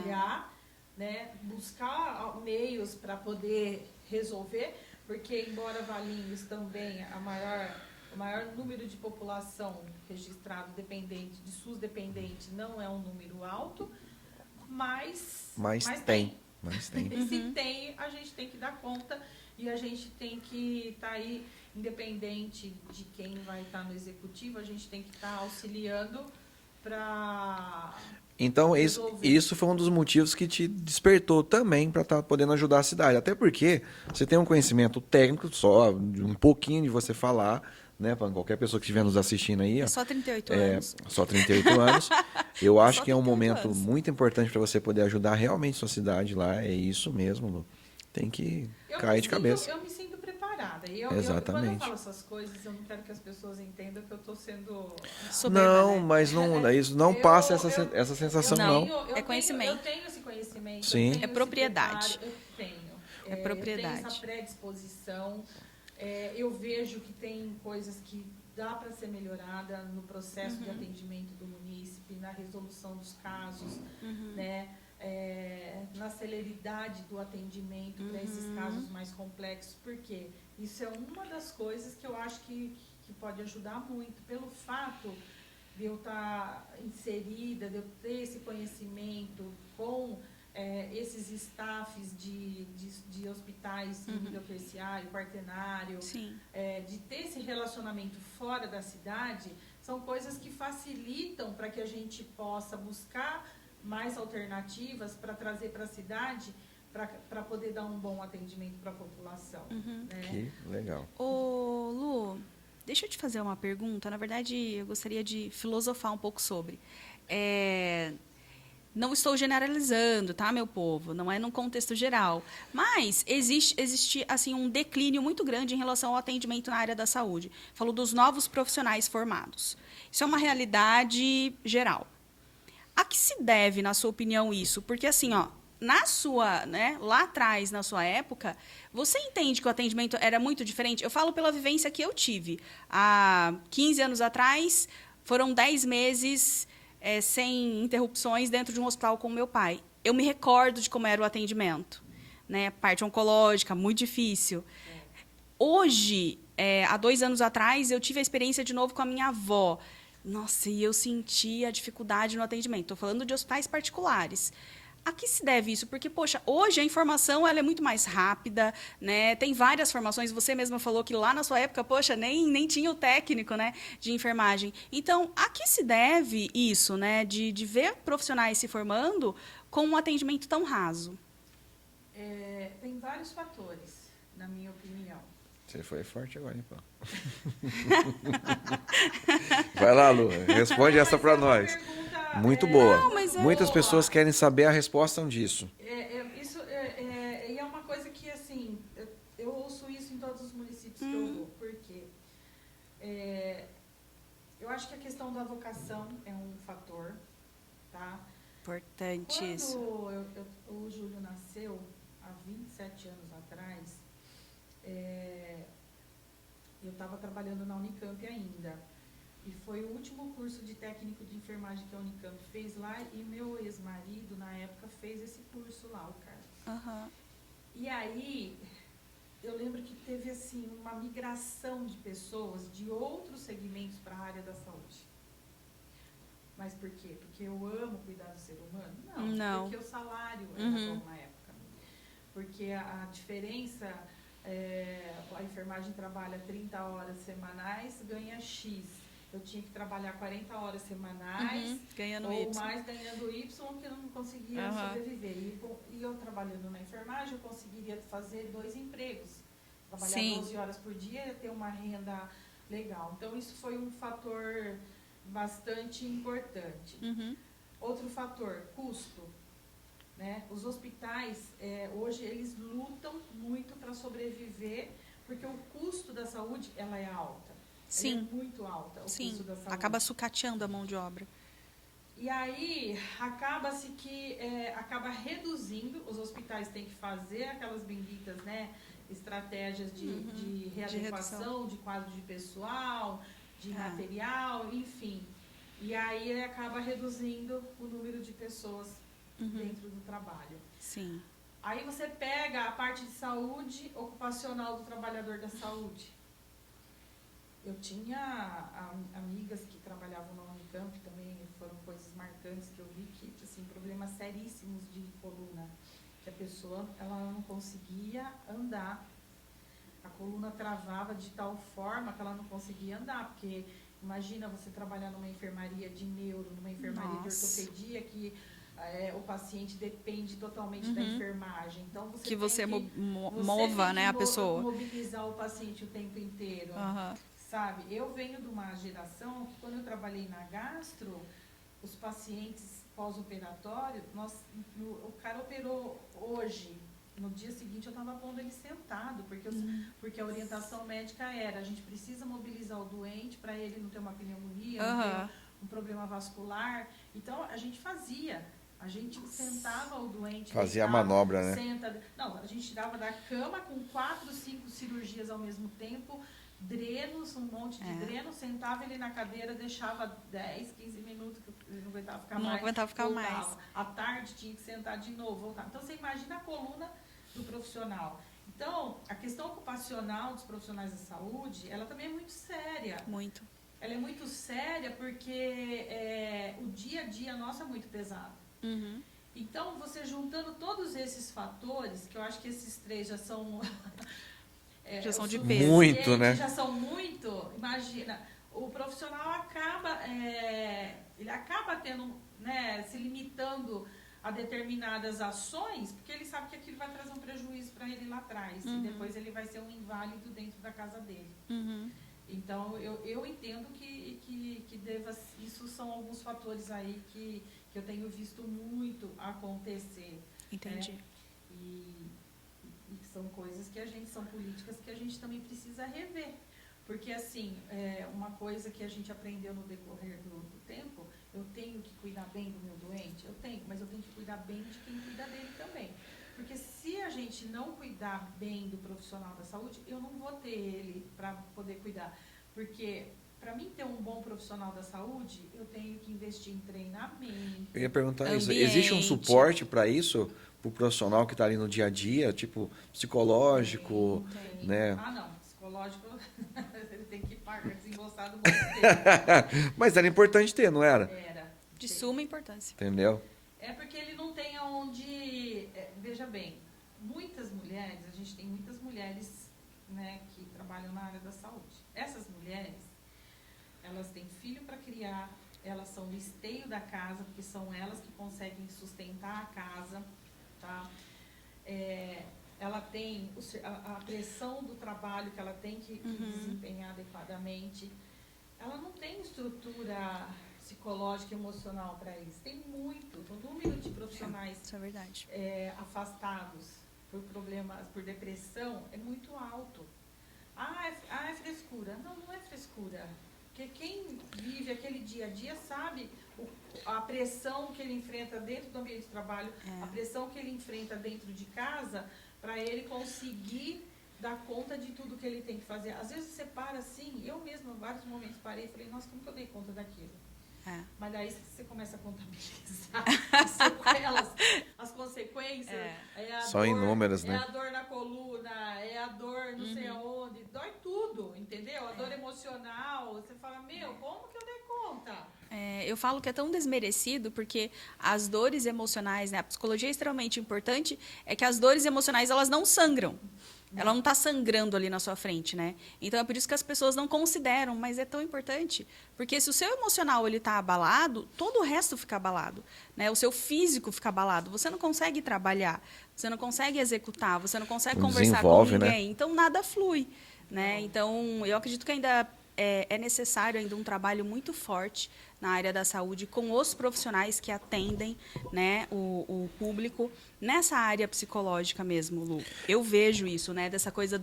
olhar, né? Buscar meios para poder resolver, porque embora Valinhos também o maior número de população registrado dependente, de SUS dependente, não é um número alto, mas tem. Mas tem. E se tem, a gente tem que dar conta e a gente tem que estar aí, independente de quem vai estar no executivo, a gente tem que estar auxiliando para Então, resolver. isso foi um dos motivos que te despertou também para estar podendo ajudar a cidade. Até porque você tem um conhecimento técnico, só um pouquinho de você falar, né? Para qualquer pessoa que estiver nos assistindo aí. É Ó, só 38 anos. Só 38 anos. Eu acho Só que é um 38 momento anos. muito importante para você poder ajudar realmente sua cidade lá. É isso mesmo, Lu. Tem que cair de cabeça. Eu me sinto preparada. E quando Exatamente. eu falo essas coisas, eu não quero que as pessoas entendam que eu estou sendo... Soberba, Não, né? mas não, isso não passa essa sensação, não. É conhecimento. Eu tenho esse conhecimento. Sim. Eu tenho É esse propriedade. preparo, eu tenho. É propriedade. Eu tenho essa predisposição. Eu vejo que tem coisas que dá para ser melhorada no processo de atendimento do munícipe, na resolução dos casos, né? Na celeridade do atendimento para esses casos mais complexos, porque isso é uma das coisas que eu acho que pode ajudar muito, pelo fato de eu estar inserida, de eu ter esse conhecimento com esses staffs de hospitais em nível terciário, quaternário, Sim. de ter esse relacionamento fora da cidade, são coisas que facilitam para que a gente possa buscar mais alternativas para trazer para a cidade, para poder dar um bom atendimento para a população. Né? Que legal. Ô, Lu, deixa eu te fazer uma pergunta. Na verdade, eu gostaria de filosofar um pouco sobre. Não estou generalizando, tá, meu povo? Não é num contexto geral. Mas existe assim, um declínio muito grande em relação ao atendimento na área da saúde. Falo dos novos profissionais formados. Isso é uma realidade geral. A que se deve, na sua opinião, isso? Porque, assim, ó, lá atrás, na sua época, você entende que o atendimento era muito diferente? Eu falo pela vivência que eu tive. Há 15 anos atrás, foram 10 meses sem interrupções dentro de um hospital com o meu pai. Eu me recordo de como era o atendimento. Né? Parte oncológica, muito difícil. Hoje, há 2 anos atrás, eu tive a experiência de novo com a minha avó. Nossa, e eu senti a dificuldade no atendimento. Estou falando de hospitais particulares. A que se deve isso? Porque, poxa, hoje a informação ela é muito mais rápida, né? Tem várias formações. Você mesma falou que lá na sua época, poxa, nem tinha o técnico, né, de enfermagem. Então, a que se deve isso, né, de ver profissionais se formando com um atendimento tão raso? Tem vários fatores, na minha opinião. Você foi forte agora, hein, pô? Vai lá, Lu. Responde essa para nós. Muito boa. Não, mas Muitas pessoas querem saber a resposta disso. E é uma coisa que, assim, eu ouço isso em todos os municípios que eu vou, porque eu acho que a questão da vocação é um fator, tá? Importante isso. Quando o Júlio nasceu, há 27 anos atrás, eu estava trabalhando na Unicamp ainda. E foi o último curso de técnico de enfermagem que a Unicamp fez lá, e meu ex-marido, na época, fez esse curso lá, o Carlos. E aí, eu lembro que teve, assim, uma migração de pessoas de outros segmentos para a área da saúde. Mas por quê? Porque eu amo cuidar do ser humano? Não. Porque o salário era bom na época. Porque a diferença... a enfermagem trabalha 30 horas semanais, ganha X. Eu tinha que trabalhar 40 horas semanais, ganhando ou Y. mais ganhando Y, que eu não conseguia sobreviver. E eu trabalhando na enfermagem, eu conseguiria fazer 2 empregos. Trabalhar 12 horas por dia e ter uma renda legal. Então, isso foi um fator bastante importante. Outro fator, custo. Né? Os hospitais, hoje, eles lutam muito para sobreviver, porque o custo da saúde ela é alta. Sim. Ela é muito alta, o custo da saúde. Acaba sucateando a mão de obra. E aí, acaba-se que acaba reduzindo, os hospitais têm que fazer aquelas benditas, né, estratégias de readequação, de quadro de pessoal, de material, enfim. E aí, acaba reduzindo o número de pessoas dentro do trabalho. Sim. Aí você pega a parte de saúde ocupacional do trabalhador da saúde. Eu tinha amigas que trabalhavam na Unicamp também, foram coisas marcantes que eu vi, que, assim, problemas seríssimos de coluna. que a pessoa ela não conseguia andar. A coluna travava de tal forma que ela não conseguia andar, porque imagina você trabalhar numa enfermaria de neuro, numa enfermaria Nossa. de ortopedia, que o paciente depende totalmente da enfermagem. Então você Que tem você que, mova, tem né, que a pessoa. mobilizar o paciente o tempo inteiro. Aham. Sabe? Eu venho de uma geração que quando eu trabalhei na gastro, os pacientes pós-operatório, o cara operou hoje. No dia seguinte eu estava pondo ele sentado, porque a orientação médica era, a gente precisa mobilizar o doente para ele não ter uma pneumonia, não ter um problema vascular. Então a gente a gente sentava o doente. Fazia a manobra, né? Não, a gente tirava da cama com 4, 5 cirurgias ao mesmo tempo, drenos, um monte de dreno, sentava ele na cadeira, deixava 10, 15 minutos, que ele não aguentava ficar mais. Não aguentava ficar mais. À tarde tinha que sentar de novo, voltar. Então você imagina a coluna do profissional. Então, a questão ocupacional dos profissionais da saúde, ela também é muito séria. Muito. Ela é muito séria porque o dia a dia nosso é muito pesado. Uhum. Então, você juntando todos esses fatores, que eu acho que esses 3 já são... já são de peso. Muito, né? Já são muito. Imagina, o profissional acaba... ele acaba tendo, né, se limitando a determinadas ações, porque ele sabe que aquilo vai trazer um prejuízo para ele lá atrás. E depois ele vai ser um inválido dentro da casa dele. Uhum. Então, eu entendo que isso são alguns fatores aí que eu tenho visto muito acontecer. Entendi. Né? E são coisas são políticas que a gente também precisa rever. Porque, assim, uma coisa que a gente aprendeu no decorrer do tempo, eu tenho que cuidar bem do meu doente? Eu tenho, mas eu tenho que cuidar bem de quem cuida dele também. Porque se a gente não cuidar bem do profissional da saúde, eu não vou ter ele para poder cuidar. Porque, para mim ter um bom profissional da saúde, eu tenho que investir em treinamento. Eu ia perguntar isso. Ambiente. Existe um suporte para isso? Para o profissional que está ali no dia a dia, tipo psicológico, Tem. né? Ah, não. Psicológico, ele tem que pagar desembolsado muito tempo. Mas era importante ter, não era? Era. De suma importância. Entendeu? É porque ele não tem aonde... veja bem, muitas mulheres, a gente tem muitas mulheres, né, que trabalham na área da saúde. Essas mulheres, elas têm filho para criar, elas são o esteio da casa, porque são elas que conseguem sustentar a casa, tá? Ela tem a pressão do trabalho que ela tem que desempenhar adequadamente. Ela não tem estrutura psicológica e emocional para isso. Tem muito. O número de profissionais Isso é verdade. afastados por problemas, por depressão, é muito alto. É frescura. Não, não é frescura. Porque quem vive aquele dia a dia sabe a pressão que ele enfrenta dentro do ambiente de trabalho, a pressão que ele enfrenta dentro de casa, para ele conseguir dar conta de tudo que ele tem que fazer. Às vezes você para assim, eu mesma, em vários momentos parei e falei, nossa, como que eu dei conta daquilo? Mas daí você começa a contabilizar as sequelas, as consequências. São inúmeras, né? É a dor na coluna, é a dor não sei aonde, dói tudo, entendeu? A dor emocional, você fala, como que eu dei conta? Eu falo que é tão desmerecido porque as dores emocionais, né, a psicologia é extremamente importante, é que as dores emocionais elas não sangram. Ela não está sangrando ali na sua frente, né? Então, é por isso que as pessoas não consideram, mas é tão importante. Porque se o seu emocional está abalado, todo o resto fica abalado. Né? O seu físico fica abalado. Você não consegue trabalhar, você não consegue executar, você não consegue conversar com ninguém. Né? Então, nada flui. Né? Então, eu acredito que ainda é necessário ainda um trabalho muito forte na área da saúde com os profissionais que atendem, né, o público nessa área psicológica mesmo, Lu. Eu vejo isso, né, dessa coisa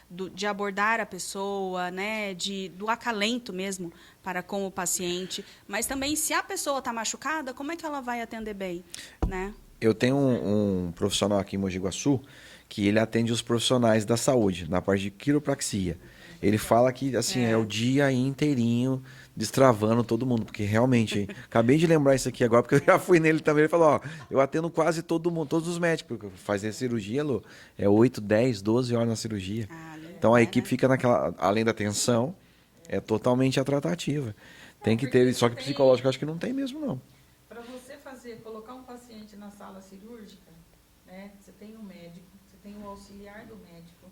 de abordar a pessoa, né, do acalento mesmo para com o paciente, mas também se a pessoa está machucada, como é que ela vai atender bem, né? Eu tenho um profissional aqui em Mogi Guaçu que ele atende os profissionais da saúde, na parte de quiropraxia. Ele fala que assim, é o dia inteirinho destravando todo mundo, porque realmente, acabei de lembrar isso aqui agora, porque eu já fui nele também, ele falou, eu atendo quase todo mundo, todos os médicos, porque fazer cirurgia, Lu, é 8, 10, 12 horas na cirurgia. Então a equipe fica naquela, além da tensão, é totalmente a tratativa. Tem que ter, só que psicológico acho que não tem mesmo não. Para você colocar um paciente na sala cirúrgica, né? Você tem o médico, você tem o auxiliar do médico,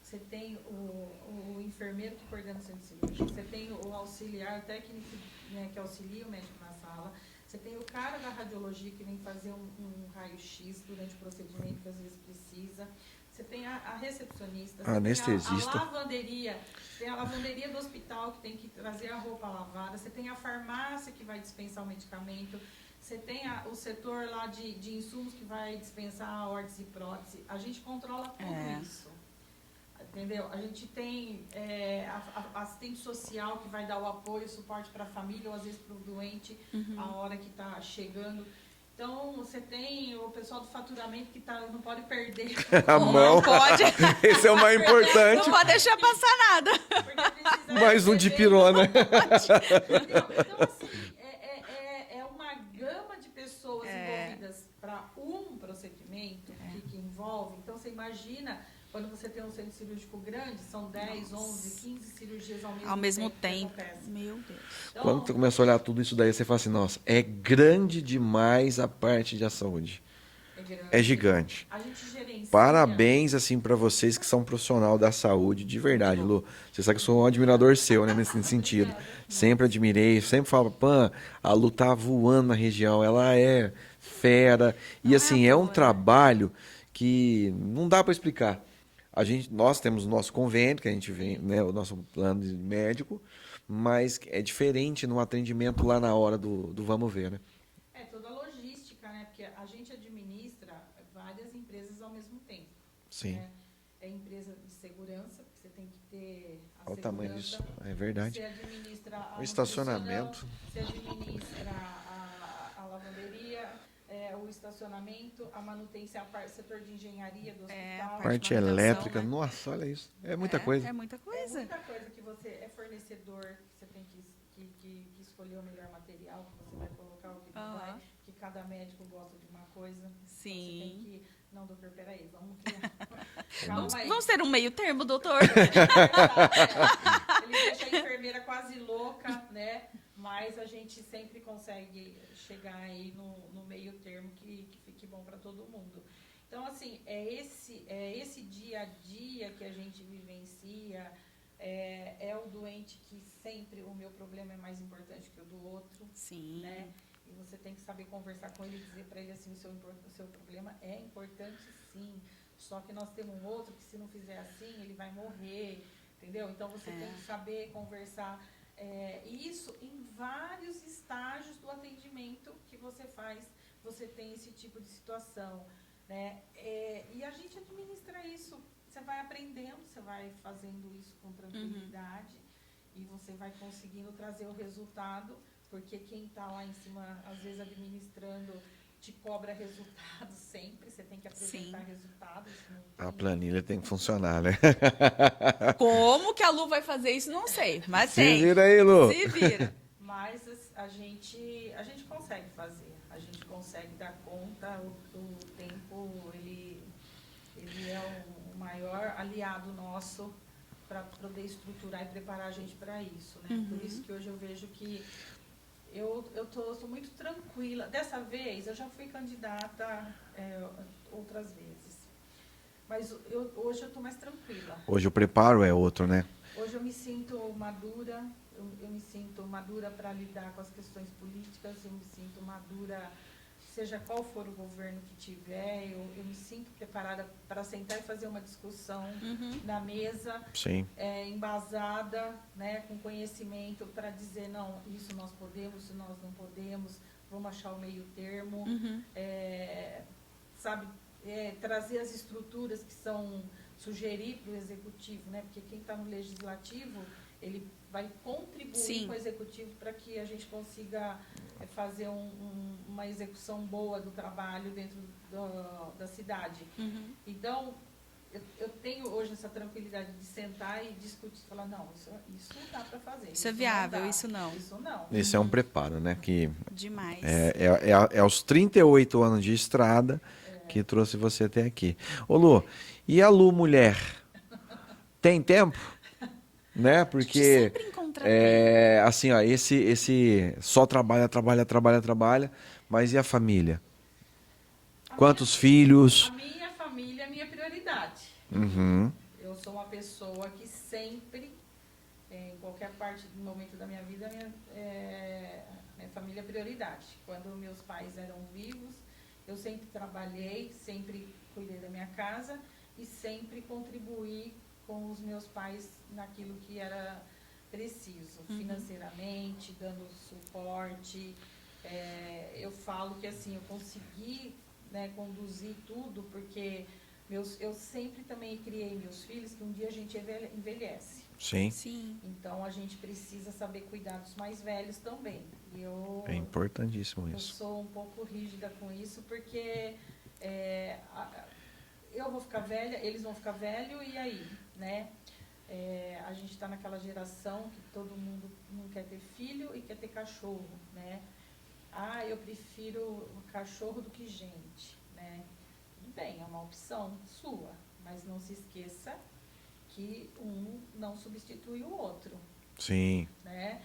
você tem o enfermeiro que coordena o centro cirúrgico, você tem o auxiliar técnico, né, que auxilia o médico na sala, você tem o cara da radiologia que vem fazer um raio-x durante o procedimento que às vezes precisa. Você tem a recepcionista, anestesista. Tem a lavanderia, tem a lavanderia do hospital que tem que trazer a roupa lavada, você tem a farmácia que vai dispensar o medicamento, você tem o setor lá de insumos que vai dispensar órtese e prótese. A gente controla tudo isso. Entendeu? A gente tem a assistente social que vai dar o apoio, o suporte para a família ou às vezes para o doente a hora que está chegando. Então, você tem o pessoal do faturamento que não pode perder. A mão. Não pode. Esse é o mais importante. Não pode deixar passar nada. Mais um de pirona. Então, assim, é uma gama de pessoas envolvidas para um procedimento que envolve. Então, você imagina, quando você tem um centro cirúrgico grande, são 10, 11, 15 cirurgias ao mesmo tempo. Meu Deus. Então, Quando tu começa a olhar tudo isso daí, você fala assim, nossa, é grande demais a parte da saúde. É gigante. A gente gerencia. Parabéns, assim, para vocês que são profissional da saúde, de verdade, Lu. Você sabe que eu sou um admirador seu, né, nesse sentido. Sempre admirei, sempre falo, Pan, a Lu tá voando na região, ela é fera. E, assim, é um trabalho que não dá para explicar. Nós temos o nosso convênio, que a gente vem, né, o nosso plano de médico, mas é diferente no atendimento lá na hora do vamos ver, né? É toda a logística, né? Porque a gente administra várias empresas ao mesmo tempo. Sim. Né? É empresa de segurança, porque você tem que ter Olha o tamanho disso, é verdade. Você administra O estacionamento. Você administra a lavanderia, o estacionamento, a manutenção, o setor de engenharia do hospital. Parte elétrica, né? Nossa, olha isso. É muita coisa. É muita coisa. É muita coisa que você é fornecedor, que você tem que escolher o melhor material que você vai colocar, o que não vai, que cada médico gosta de uma coisa. Sim. Então você tem que... Não, doutor, peraí, vamos criar. Calma aí. Vamos ter um meio termo, doutor. Ele deixa a enfermeira quase louca, né? Mas a gente sempre consegue chegar aí no meio termo que fique bom para todo mundo. Então, assim, é esse dia a dia que a gente vivencia, é o doente que sempre o meu problema é mais importante que o do outro. Sim. Né? E você tem que saber conversar com ele e dizer para ele assim, o seu problema é importante sim, só que nós temos um outro que se não fizer assim, ele vai morrer, entendeu? Então você tem que saber conversar. Isso em vários estágios do atendimento que você faz, você tem esse tipo de situação. Né? E a gente administra isso, você vai aprendendo, você vai fazendo isso com tranquilidade e você vai conseguindo trazer o resultado, porque quem está lá em cima, às vezes administrando, te cobra resultados sempre, você tem que apresentar resultados. A planilha tem que funcionar, né? Como que a Lu vai fazer isso, não sei, mas Se tem. vira aí, Lu. Se vira. Mas a gente consegue fazer, a gente consegue dar conta, o tempo, ele é o maior aliado nosso para poder estruturar e preparar a gente para isso, né? Por isso que hoje eu vejo que eu tô muito tranquila. Dessa vez, eu já fui candidata outras vezes. Mas hoje eu estou mais tranquila. Hoje o preparo é outro, né? Hoje eu me sinto madura. Eu me sinto madura para lidar com as questões políticas. Eu me sinto madura, seja qual for o governo que tiver. Eu me sinto preparada para sentar e fazer uma discussão na mesa. Sim. Embasada, né, com conhecimento, para dizer, não, isso nós podemos, isso nós não podemos, vamos achar o meio termo, sabe, trazer as estruturas que são, sugerir para o executivo, né, porque quem está no legislativo, ele vai contribuir com o executivo para que a gente consiga fazer uma execução boa do trabalho dentro da cidade. Então, eu tenho hoje essa tranquilidade de sentar e discutir, falar, não, isso dá para fazer. Isso é viável, isso não. Isso não. Esse é um preparo, né? Que demais. É aos 38 anos de estrada que trouxe você até aqui. Ô Lu, e a Lu mulher? Tem tempo? Né? Porque sempre encontra assim, ó, esse só trabalha, mas e a família? Quantos filhos? A minha família é a minha prioridade. Uhum. Eu sou uma pessoa que sempre, em qualquer parte do momento da minha vida, minha família é prioridade. Quando meus pais eram vivos, eu sempre trabalhei, sempre cuidei da minha casa e sempre contribuí com os meus pais naquilo que era preciso, financeiramente, dando suporte. Eu falo que assim, eu consegui, né, conduzir tudo, porque eu sempre também criei meus filhos, que um dia a gente envelhece. Sim. Sim. Então a gente precisa saber cuidar dos mais velhos também. É importantíssimo Eu isso. sou um pouco rígida com isso, porque eu vou ficar velha, eles vão ficar velho, e aí, né? A gente está naquela geração que todo mundo não quer ter filho e quer ter cachorro, né? Ah, eu prefiro cachorro do que gente, né? Tudo bem, é uma opção sua, mas não se esqueça que um não substitui o outro, Sim. né?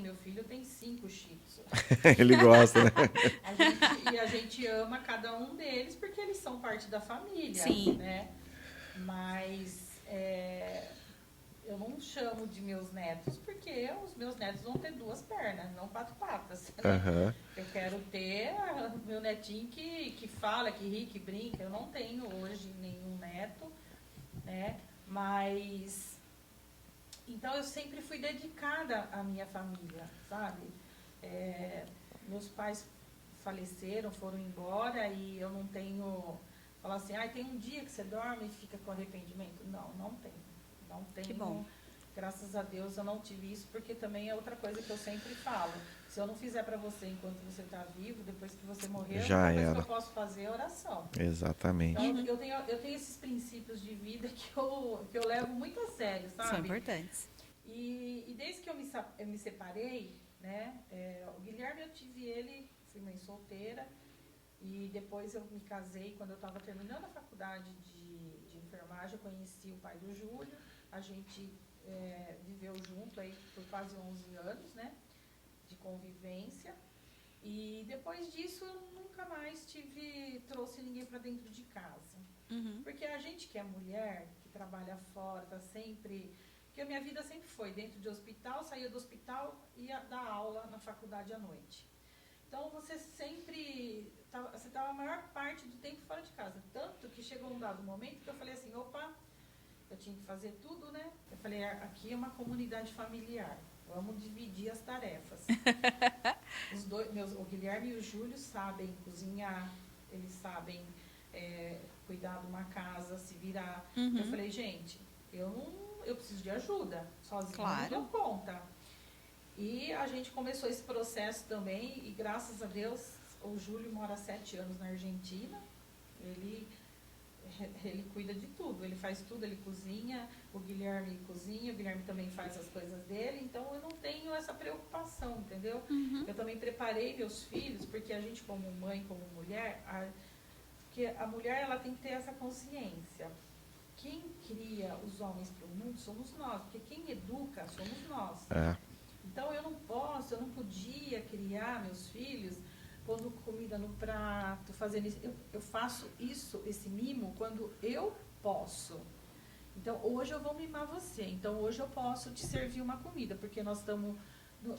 Meu filho tem 5 Shih Tzu. Ele gosta, né? A gente ama cada um deles porque eles são parte da família, Sim. né? Mas eu não chamo de meus netos porque os meus netos vão ter 2 pernas, não 4 patas. Né? Uhum. Eu quero ter meu netinho que fala, que ri, que brinca. Eu não tenho hoje nenhum neto, né? Mas então eu sempre fui dedicada à minha família, sabe? Meus pais faleceram, foram embora, e eu não tenho... Falar assim, tem um dia que você dorme e fica com arrependimento. Não, não tenho. Não tenho. Que bom. Graças a Deus eu não tive isso, porque também é outra coisa que eu sempre falo. Se eu não fizer para você enquanto você está vivo, depois que você morrer, Já a única coisa era. que eu posso fazer é oração. Exatamente. Então, eu tenho esses princípios de vida que eu levo muito a sério, sabe? São importantes. E desde que eu me separei, né? O Guilherme, eu tive ele, fui mãe solteira, e depois eu me casei. Quando eu estava terminando a faculdade de enfermagem, eu conheci o pai do Júlio. A gente viveu junto aí por quase 11 anos, né? De convivência. E depois disso, eu nunca mais trouxe ninguém para dentro de casa. Uhum. Porque a gente que é mulher, que trabalha fora, tá sempre... Porque a minha vida sempre foi dentro de hospital, saía do hospital e ia dar aula na faculdade à noite. Então, você sempre... Você estava a maior parte do tempo fora de casa. Tanto que chegou um dado momento que eu falei assim, opa, eu tinha que fazer tudo, né? Eu falei, aqui é uma comunidade familiar. Vamos dividir as tarefas. O Guilherme e o Júlio sabem cozinhar, eles sabem cuidar de uma casa, se virar. Uhum. Eu falei, gente, eu preciso de ajuda. Sozinha Claro. não dou conta. E a gente começou esse processo também, e graças a Deus, o Júlio mora há 7 anos na Argentina. Ele cuida de tudo, ele faz tudo, ele cozinha, o Guilherme também faz as coisas dele, então eu não tenho essa preocupação, entendeu? Uhum. Eu também preparei meus filhos, porque a gente como mãe, como mulher, porque a mulher ela tem que ter essa consciência. Quem cria os homens para o mundo somos nós, porque quem educa somos nós. Então eu não podia criar meus filhos pondo comida no prato, fazendo isso. Eu faço esse mimo quando eu posso. Então, hoje eu vou mimar você. Então, hoje eu posso te servir uma comida, porque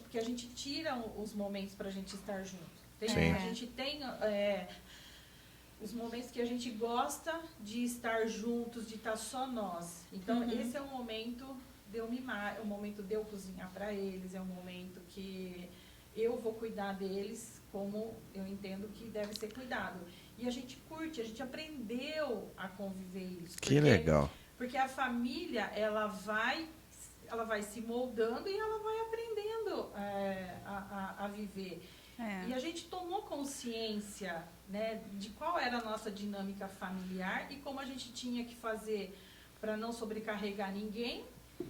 porque a gente tira os momentos para a gente estar junto. A gente tem os momentos que a gente gosta de estar juntos, de estar só nós. Então, esse é o momento de eu mimar, é o momento de eu cozinhar para eles, é o momento que eu vou cuidar deles como eu entendo que deve ser cuidado. E a gente curte, a gente aprendeu a conviver isso. Que legal. Porque a família, ela vai se moldando e ela vai aprendendo a viver. E a gente tomou consciência, né, de qual era a nossa dinâmica familiar e como a gente tinha que fazer para não sobrecarregar ninguém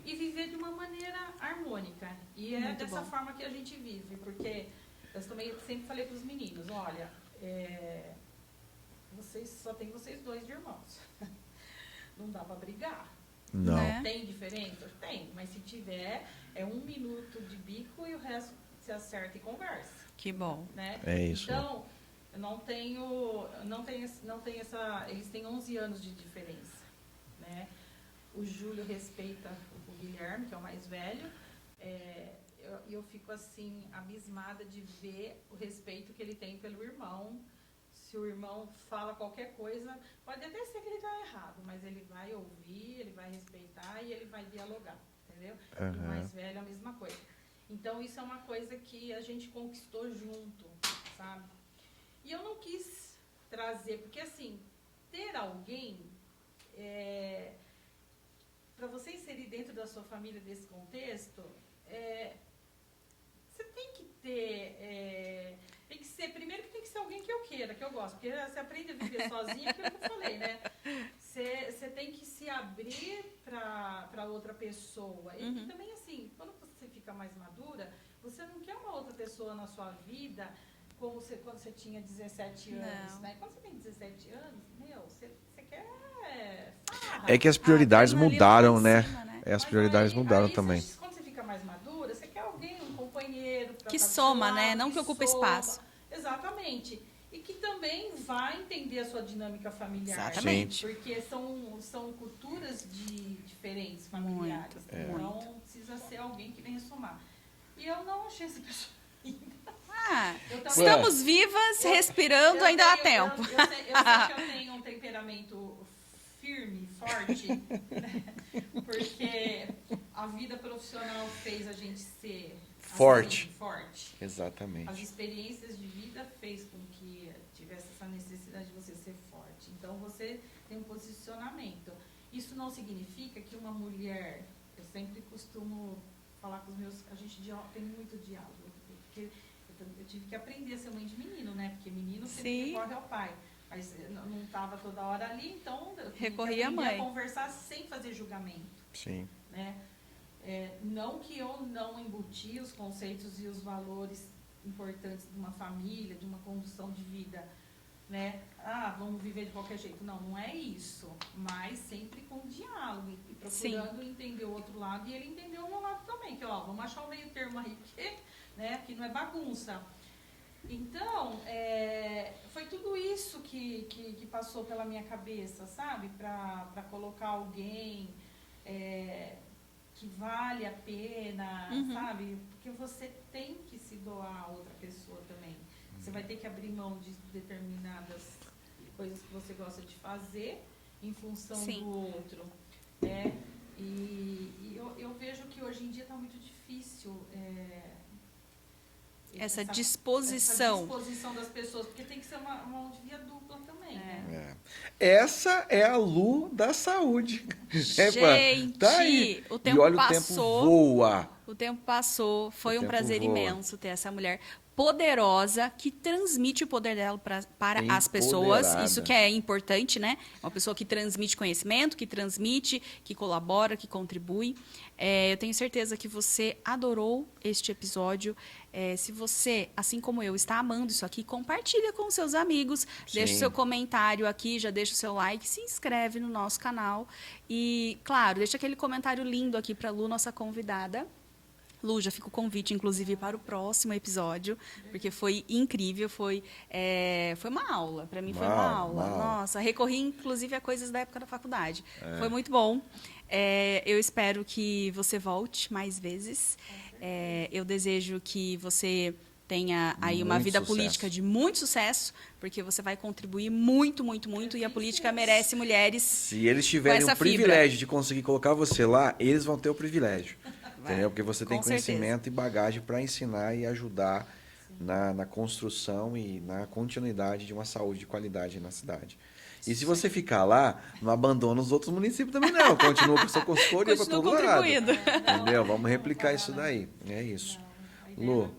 e viver de uma maneira harmônica. E é Muito dessa bom. forma que a gente vive, porque eu sempre falei para os meninos, olha, só tem vocês 2 de irmãos. Não dá para brigar. Não. Né? Tem diferença? Tem, mas se tiver, é 1 minuto de bico e o resto se acerta e conversa. Que bom. Né? É isso. Então, eu não tenho essa... Eles têm 11 anos de diferença, né? O Júlio respeita o Guilherme, que é o mais velho. Eu fico, assim, abismada de ver o respeito que ele tem pelo irmão. Se o irmão fala qualquer coisa, pode até ser que ele está errado, mas ele vai ouvir, ele vai respeitar e ele vai dialogar, entendeu? Uhum. E o mais velho é a mesma coisa. Então, isso é uma coisa que a gente conquistou junto, sabe? E eu não quis trazer, porque, assim, ter alguém... para você inserir dentro da sua família desse contexto, você tem que ter... tem que ser, primeiro que tem que ser alguém que eu queira, que eu gosto. Porque você aprende a viver sozinha, aquilo que eu falei, né? Você tem que se abrir para outra pessoa. E também, assim, quando você fica mais madura, você não quer uma outra pessoa na sua vida como quando você tinha 17 anos, Não. né? Quando você tem 17 anos, você quer farra. É que as prioridades mudaram, né? Cima, né? As prioridades mudaram também. Quando você fica mais madura, você quer alguém, um companheiro pra Que estar do soma, seu né? lado, Não que ocupa soma. espaço. Exatamente. E que também vai entender a sua dinâmica familiar. Exatamente. Porque são culturas diferentes, familiares. Muito, Então, precisa ser alguém que venha somar. E eu não achei essa pessoa ainda. Eu também- Estamos vivas, respirando, ainda há tempo. Eu sei que eu tenho um temperamento firme, forte, né? Porque a vida profissional fez a gente ser Forte. assim, forte. As Exatamente. experiências de vida fez com que tivesse essa necessidade de você ser forte. Então, você tem um posicionamento. Isso não significa que uma mulher... Eu sempre costumo falar com os meus... A gente tem muito diálogo. Porque eu tive que aprender a ser mãe de menino, né? Porque menino sempre recorre ao pai. Mas não estava toda hora ali, então eu tive Recorria à que aprender mãe. a conversar sem fazer julgamento, Sim. né? Não que eu não embuti os conceitos e os valores importantes de uma família, de uma condução de vida, né? Vamos viver de qualquer jeito. Não é isso. Mas sempre com diálogo e procurando entender o outro lado e ele entendeu o meu lado também. Que, vamos achar o meio termo aí, que não é bagunça. Então, foi tudo isso que passou pela minha cabeça, sabe? Para colocar alguém... que vale a pena, sabe? Porque você tem que se doar a outra pessoa também. Você vai ter que abrir mão de determinadas coisas que você gosta de fazer em função do outro. E eu vejo que hoje em dia está muito difícil Essa disposição. Essa disposição das pessoas, porque tem que ser uma via dupla também, né? Essa é a Lu da saúde. Gente, tá aí. o tempo e olha, passou. O tempo voa. O tempo passou. Foi O um tempo prazer voa. imenso ter essa mulher poderosa que transmite o poder dela para as pessoas. Empoderada. Isso que é importante, né? Uma pessoa que transmite conhecimento, que transmite, que colabora, que contribui. Eu tenho certeza que você adorou este episódio. Se você, assim como eu, está amando isso aqui, compartilha com seus amigos. Sim. Deixa o seu comentário aqui, já deixa o seu like, se inscreve no nosso canal. E, claro, deixa aquele comentário lindo aqui para a Lu, nossa convidada. Lu, já fica o convite, inclusive, para o próximo episódio, porque foi incrível, foi uma aula. Para mim, foi uma aula. Nossa, recorri, inclusive, a coisas da época da faculdade. Foi muito bom. Eu espero que você volte mais vezes. Eu desejo que você tenha aí uma vida política de muito sucesso, porque você vai contribuir muito, muito, muito, e a política merece mulheres. Se eles tiverem o privilégio de conseguir colocar você lá, eles vão ter o privilégio. Entendeu? Porque você tem conhecimento e bagagem para ensinar e ajudar na construção e na continuidade de uma saúde de qualidade na cidade. E se você ficar lá, não abandona os outros municípios também, não. Continua com a sua consultoria para todo lado. Entendeu? Vamos replicar isso daí. É isso. Lu,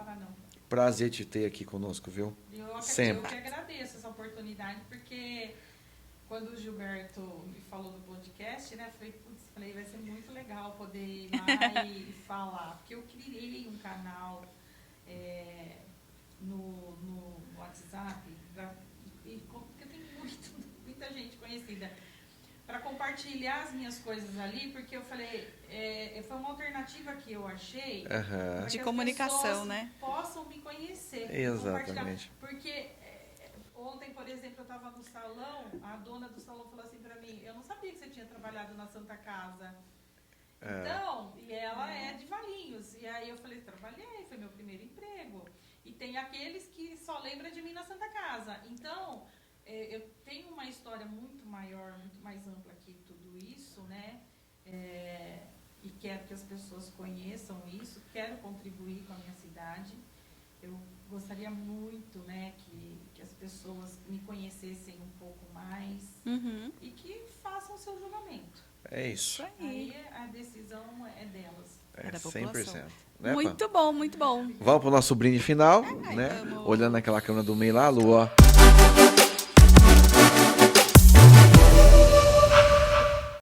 prazer te ter aqui conosco, viu? Sempre. Eu que agradeço essa oportunidade, porque quando o Gilberto me falou do podcast, né, falei, vai ser muito legal poder ir lá e falar. Porque eu criei um canal no WhatsApp, porque eu tenho muita gente conhecida, para compartilhar as minhas coisas ali, porque eu falei, foi uma alternativa que eu achei de comunicação, né? Possam me conhecer. Exatamente. Porque Ontem, por exemplo, eu estava no salão, a dona do salão falou assim para mim, eu não sabia que você tinha trabalhado na Santa Casa. Então, e ela é de Valinhos. E aí eu falei, trabalhei, foi meu primeiro emprego. E tem aqueles que só lembram de mim na Santa Casa. Então, eu tenho uma história muito maior, muito mais ampla que tudo isso, né? E quero que as pessoas conheçam isso, quero contribuir com a minha cidade. Eu gostaria muito, né, que as pessoas me conhecessem um pouco mais e que façam o seu julgamento. É isso. Aí a decisão é delas. É da 100%. população. Né, Muito bom, muito bom. Vamos pro nosso brinde final, né? vamos. Olhando aquela câmera do meio lá, Lu, ó.